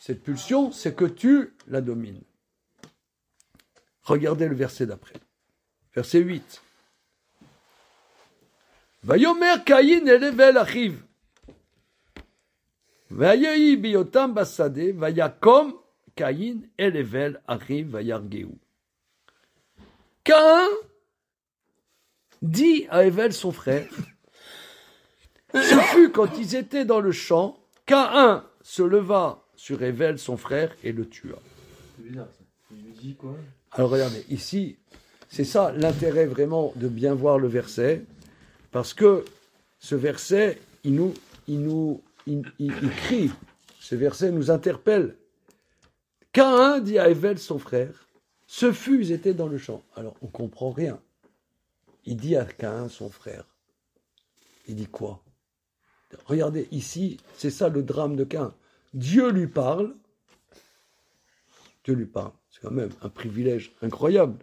cette pulsion, c'est que tu la domines. Regardez le verset d'après. Verset 8. Vayomer Caïn el Hevel achiv. Vayehi biotam basade, vayakom Caïn el Hevel achiv vayargeu. Caïn dit à Hevel son frère, ce fut quand ils étaient dans le champ, Caïn se leva sur Hevel son frère et le tua. C'est bizarre ça. Il lui dit quoi? Alors regardez, ici, c'est ça l'intérêt vraiment de bien voir le verset, parce que ce verset, il crie, ce verset nous interpelle. Caïn dit à Hevel son frère, ce fut, ils étaient dans le champ. Alors on comprend rien. Il dit à Caïn son frère, il dit quoi? Regardez, ici, c'est ça le drame de Caïn. Dieu lui parle, c'est quand même un privilège incroyable.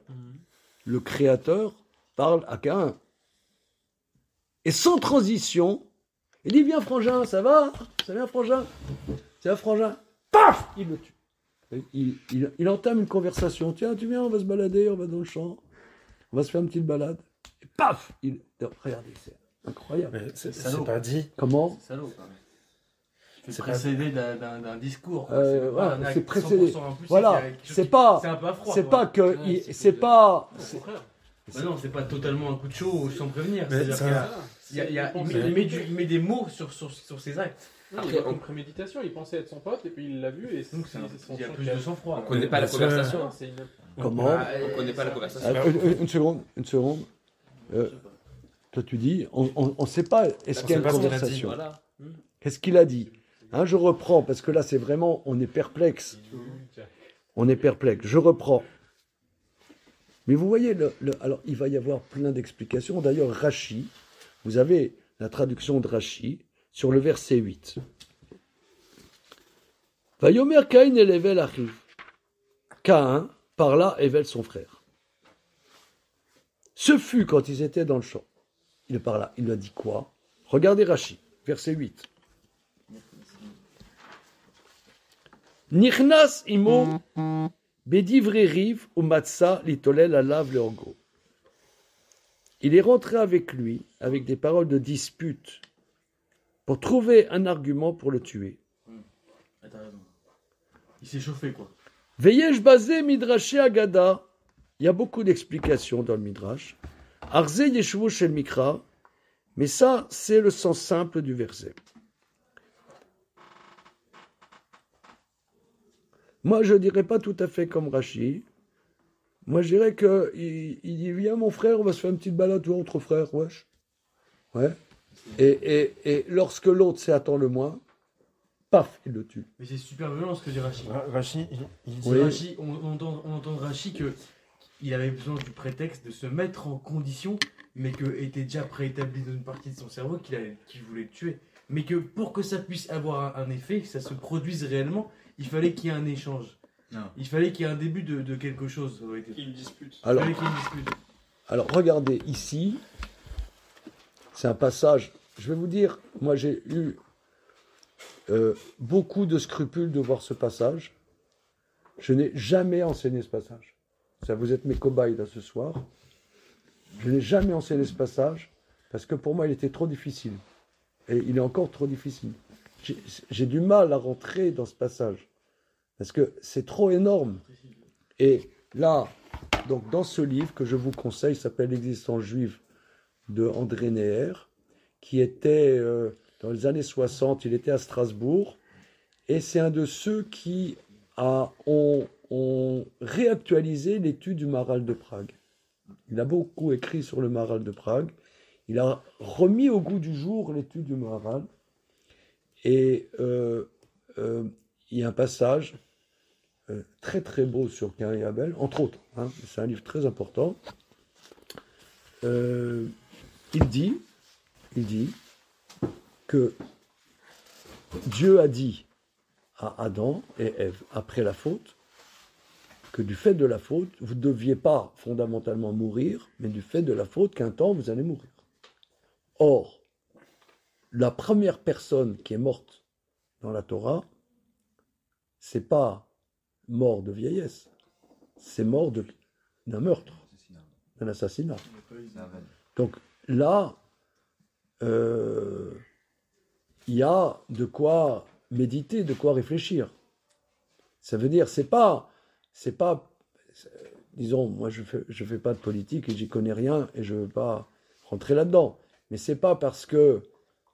Le Créateur parle à Caïn. Et sans transition, il dit, viens frangin, ça va? Ça va frangin? Ça va frangin? Paf! Il le tue. Il entame une conversation. Tiens, tu viens, on va se balader, on va dans le champ. On va se faire une petite balade. Et paf! Regardez, c'est incroyable. C'est pas dit. Comment? C'est salaud quand même. C'est précédé d'un discours. Voilà, c'est précédé. Voilà, c'est pas un peu à froid. C'est pas que. C'est pas. Bah non, c'est pas totalement un coup de chaud sans prévenir. Il met des mots sur ses actes. Il a une préméditation, il pensait être son pote et puis il l'a vu et donc il y a plus de sang-froid. On connaît pas la conversation. Comment? On connaît pas la conversation. Une seconde. Toi tu dis, on sait pas. Est-ce qu'il y a une conversation? Qu'est-ce qu'il a dit? Hein, je reprends parce que là c'est vraiment, on est perplexe. Je reprends. Mais vous voyez, alors il va y avoir plein d'explications. D'ailleurs, Rashi, vous avez la traduction de Rashi sur le verset 8. Vayomer Caïn el Hevel achiv. Caïn parla Hevel son frère. Ce fut quand ils étaient dans le champ. Il parla. Il lui a dit quoi? Regardez Rashi, verset 8. Nichnas imo bedivre riv ou matza litolel alav leorgo. Il est rentré avec lui avec des paroles de dispute pour trouver un argument pour le tuer. T'as raison. Il s'est chauffé quoi. Veyesh basé midrashé agada. Il y a beaucoup d'explications dans le midrash. Arze yeshuvo shel mikra. Mais ça, c'est le sens simple du verset. Moi, je ne dirais pas tout à fait comme Rashi. Moi, je dirais qu'il dit, viens mon frère, on va se faire une petite balade, toi, entre frères, wesh. Ouais. Et lorsque l'autre s'y attend le moins, paf, il le tue. Mais c'est super violent ce que dit Rashi. Rashi, il dit... Oui. Rashi, on entend de Rashi qu'il avait besoin du prétexte de se mettre en condition, mais que était déjà préétabli dans une partie de son cerveau qu'il voulait le tuer. Mais que pour que ça puisse avoir un effet, que ça se produise réellement, il fallait qu'il y ait un échange. Non. Il fallait qu'il y ait un début de quelque chose. Qu'il dispute. Alors, regardez, ici, c'est un passage, je vais vous dire, moi j'ai eu beaucoup de scrupules de voir ce passage. Je n'ai jamais enseigné ce passage. Ça, vous êtes mes cobayes là ce soir. Je n'ai jamais enseigné ce passage parce que pour moi il était trop difficile. Et il est encore trop difficile. J'ai du mal à rentrer dans ce passage parce que c'est trop énorme. Et là, donc dans ce livre que je vous conseille, s'appelle L'existence juive de André Neher, qui était dans les années 60, il était à Strasbourg, et c'est un de ceux qui ont réactualisé l'étude du Maharal de Prague. Il a beaucoup écrit sur le Maharal de Prague. Il a remis au goût du jour l'étude du Maharal. Et il y a un passage très très beau sur Caïn et Abel, entre autres. Hein, c'est un livre très important. Il dit que Dieu a dit à Adam et Ève, après la faute, que du fait de la faute, vous ne deviez pas fondamentalement mourir, mais du fait de la faute qu'un temps vous allez mourir. Or, la première personne qui est morte dans la Torah, c'est pas mort de vieillesse, c'est mort d'un meurtre, d'un assassinat. Donc là, il y a de quoi méditer, de quoi réfléchir. Ça veut dire, c'est pas, disons, moi je fais pas de politique et j'y connais rien et je veux pas rentrer là-dedans. Mais c'est pas parce que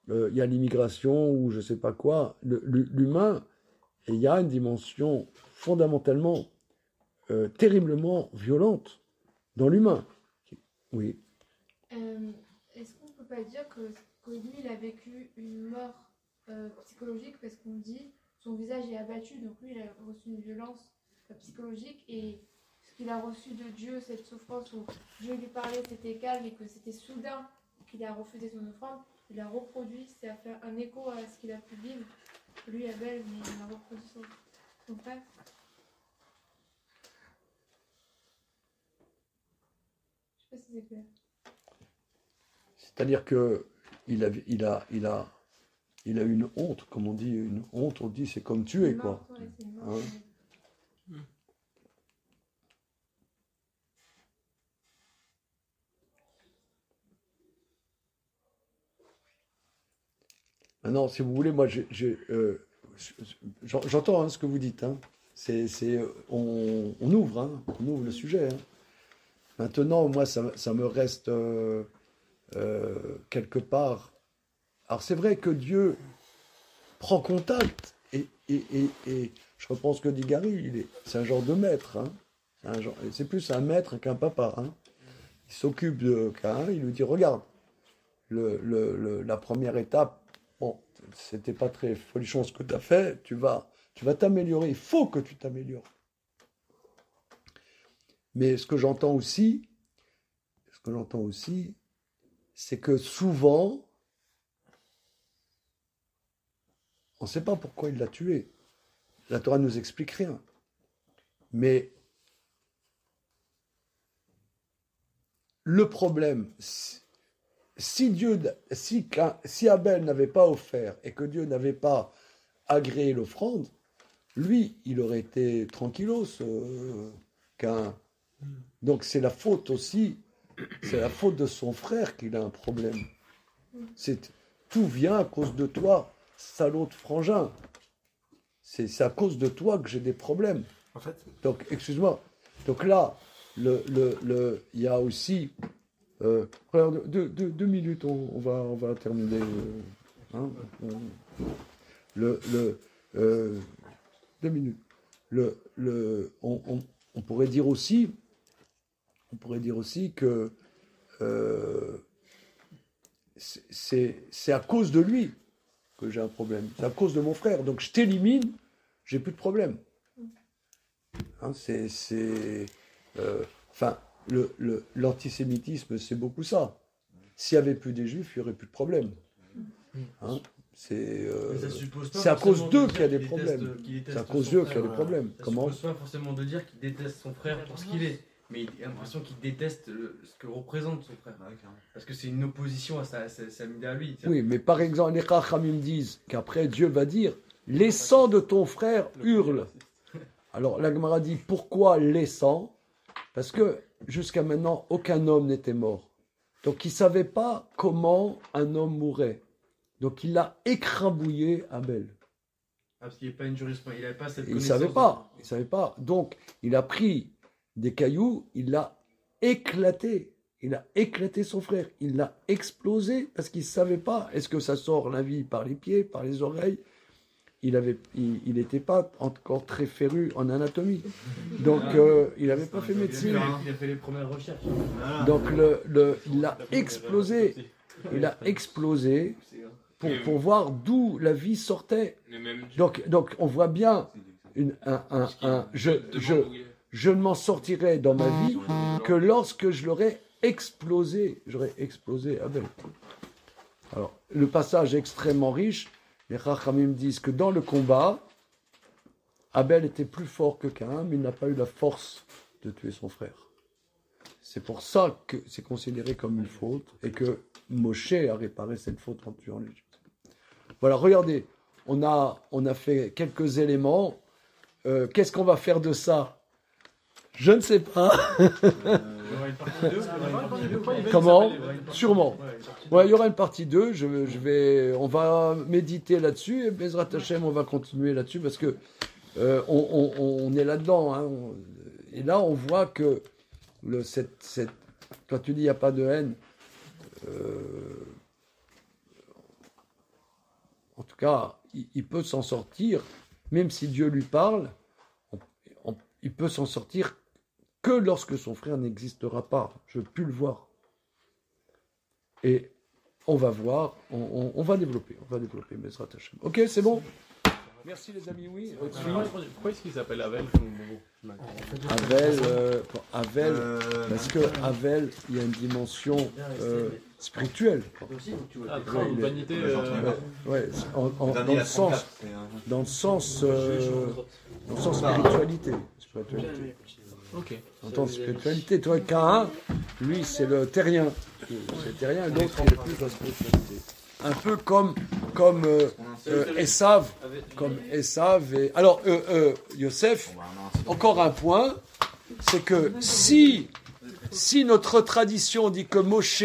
il y a l'immigration ou je sais pas quoi, l'humain, et il y a une dimension fondamentalement, terriblement violente dans l'humain. Oui. Est-ce qu'on peut pas dire que lui, il a vécu une mort psychologique parce qu'on dit son visage est abattu, donc lui, il a reçu une violence psychologique et ce qu'il a reçu de Dieu, cette souffrance où Dieu lui parlait, c'était calme et que c'était soudain qu'il a refusé son offrande, il a reproduit, ça a fait un écho à ce qu'il a pu vivre. Lui, Abel, mais il a reproduit son frère. Je sais pas si c'est clair. C'est-à-dire que il a une honte, comme on dit, une honte, on dit c'est comme tuer, quoi. Ouais, c'est mort, Hein? Maintenant, si vous voulez, moi, j'entends ce que vous dites. Hein. On ouvre le sujet. Hein. Maintenant, moi, ça me reste quelque part. Alors, c'est vrai que Dieu prend contact et je reprends ce que dit Gary, c'est un genre de maître. Hein. C'est plus un maître qu'un papa. Hein. Il s'occupe de Caïn, il lui dit regarde, la première étape. Bon, c'était pas très folichon ce que tu as fait, tu vas t'améliorer, il faut que tu t'améliores. Mais ce que j'entends aussi, c'est que souvent, on ne sait pas pourquoi il l'a tué. La Torah ne nous explique rien. Mais le problème, si Abel n'avait pas offert et que Dieu n'avait pas agréé l'offrande, lui, il aurait été tranquillos. Donc c'est la faute aussi, c'est la faute de son frère qu'il a un problème. Tout vient à cause de toi, salaud de frangin. C'est à cause de toi que j'ai des problèmes. En fait. Donc, excuse-moi. Donc là, il y a aussi... regarde, deux minutes, on va terminer. Deux minutes. On pourrait dire aussi que c'est à cause de lui que j'ai un problème. C'est à cause de mon frère. Donc je t'élimine, j'ai plus de problème. Hein, l'antisémitisme, c'est beaucoup ça. S'il n'y avait plus des juifs, il n'y aurait plus de problème. Hein, c'est à cause d'eux qu'il y a des problèmes. C'est à cause d'eux qu'il y a des problèmes. Comment ? Ça ne suppose pas forcément de dire qu'il déteste son frère pour ce qu'il est. Mais il a l'impression qu'il déteste ce que représente son frère. Parce que c'est une opposition à sa mida à lui. Oui, mais par exemple, les Chachamim disent qu'après Dieu va dire « Les sangs de ton frère hurlent ». Alors la Gemara dit « Pourquoi les sangs ?» Parce que jusqu'à maintenant, aucun homme n'était mort. Donc il ne savait pas comment un homme mourrait. Donc il a écrabouillé Abel. Ah, parce qu'il n'y a pas une jurisprudence, il n'avait pas cette connaissance. Il ne savait pas. Donc il a pris des cailloux, il l'a éclaté. Il a éclaté son frère. Il l'a explosé parce qu'il ne savait pas. Est-ce que ça sort la vie par les pieds, par les oreilles ? Il n'était pas encore très féru en anatomie. Donc il n'avait pas fait médecine. Il a fait les premières recherches. Donc il l'a explosé. Il a explosé pour voir d'où la vie sortait. Donc on voit bien je ne m'en sortirai dans ma vie que lorsque je l'aurai explosé. J'aurais explosé Abel. Alors, le passage est extrêmement riche. Les Chachamim disent que dans le combat, Abel était plus fort que Caïn, mais il n'a pas eu la force de tuer son frère. C'est pour ça que c'est considéré comme une faute et que Moshe a réparé cette faute en tuant l'Égyptien. Voilà, regardez, on a fait quelques éléments. Qu'est-ce qu'on va faire de ça? Je ne sais pas. Comment? Sûrement. Ouais, il y aura une partie 2. On va méditer là-dessus et Bezrat Hashem, on va continuer là-dessus parce que on est là-dedans. Hein. Et là, on voit que quand tu dis il n'y a pas de haine, en tout cas, il peut s'en sortir, même si Dieu lui parle, il peut s'en sortir que lorsque son frère n'existera pas. Je peux le voir. Et on va voir, on va développer, Bezrat Hashem. Ok, c'est bon? Merci les amis, oui. Pourquoi est-ce qu'il s'appelle Avel? Parce que Avel, il y a une dimension spirituelle. Une vanité. Dans le sens spiritualité. Ok. Dans le spiritualité. Toi, Caïn, lui, c'est le terrien. C'est le terrien, et l'autre, il est plus la spiritualité. Un peu comme Esav. Et... Alors, Yosef, encore un point, c'est que si notre tradition dit que Moshe,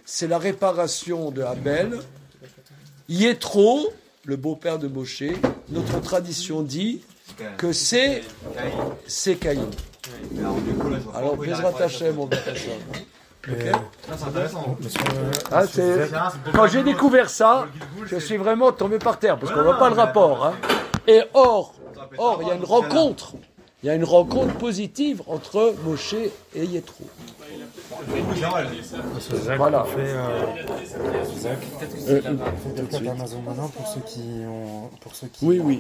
c'est la réparation de Abel, Yétro, le beau-père de Moshe, notre tradition dit que c'est Caïn. Alors, Bezrat Hashem, on va faire ça. Okay. Quand j'ai découvert ça, je suis vraiment tombé par terre parce qu'on voit pas le rapport. Hein. Et or, il y a une rencontre. Il y a une rencontre positive entre Moshe et Yétro. Voilà. Zach, fait d'Amazon maintenant pour ceux qui. Oui.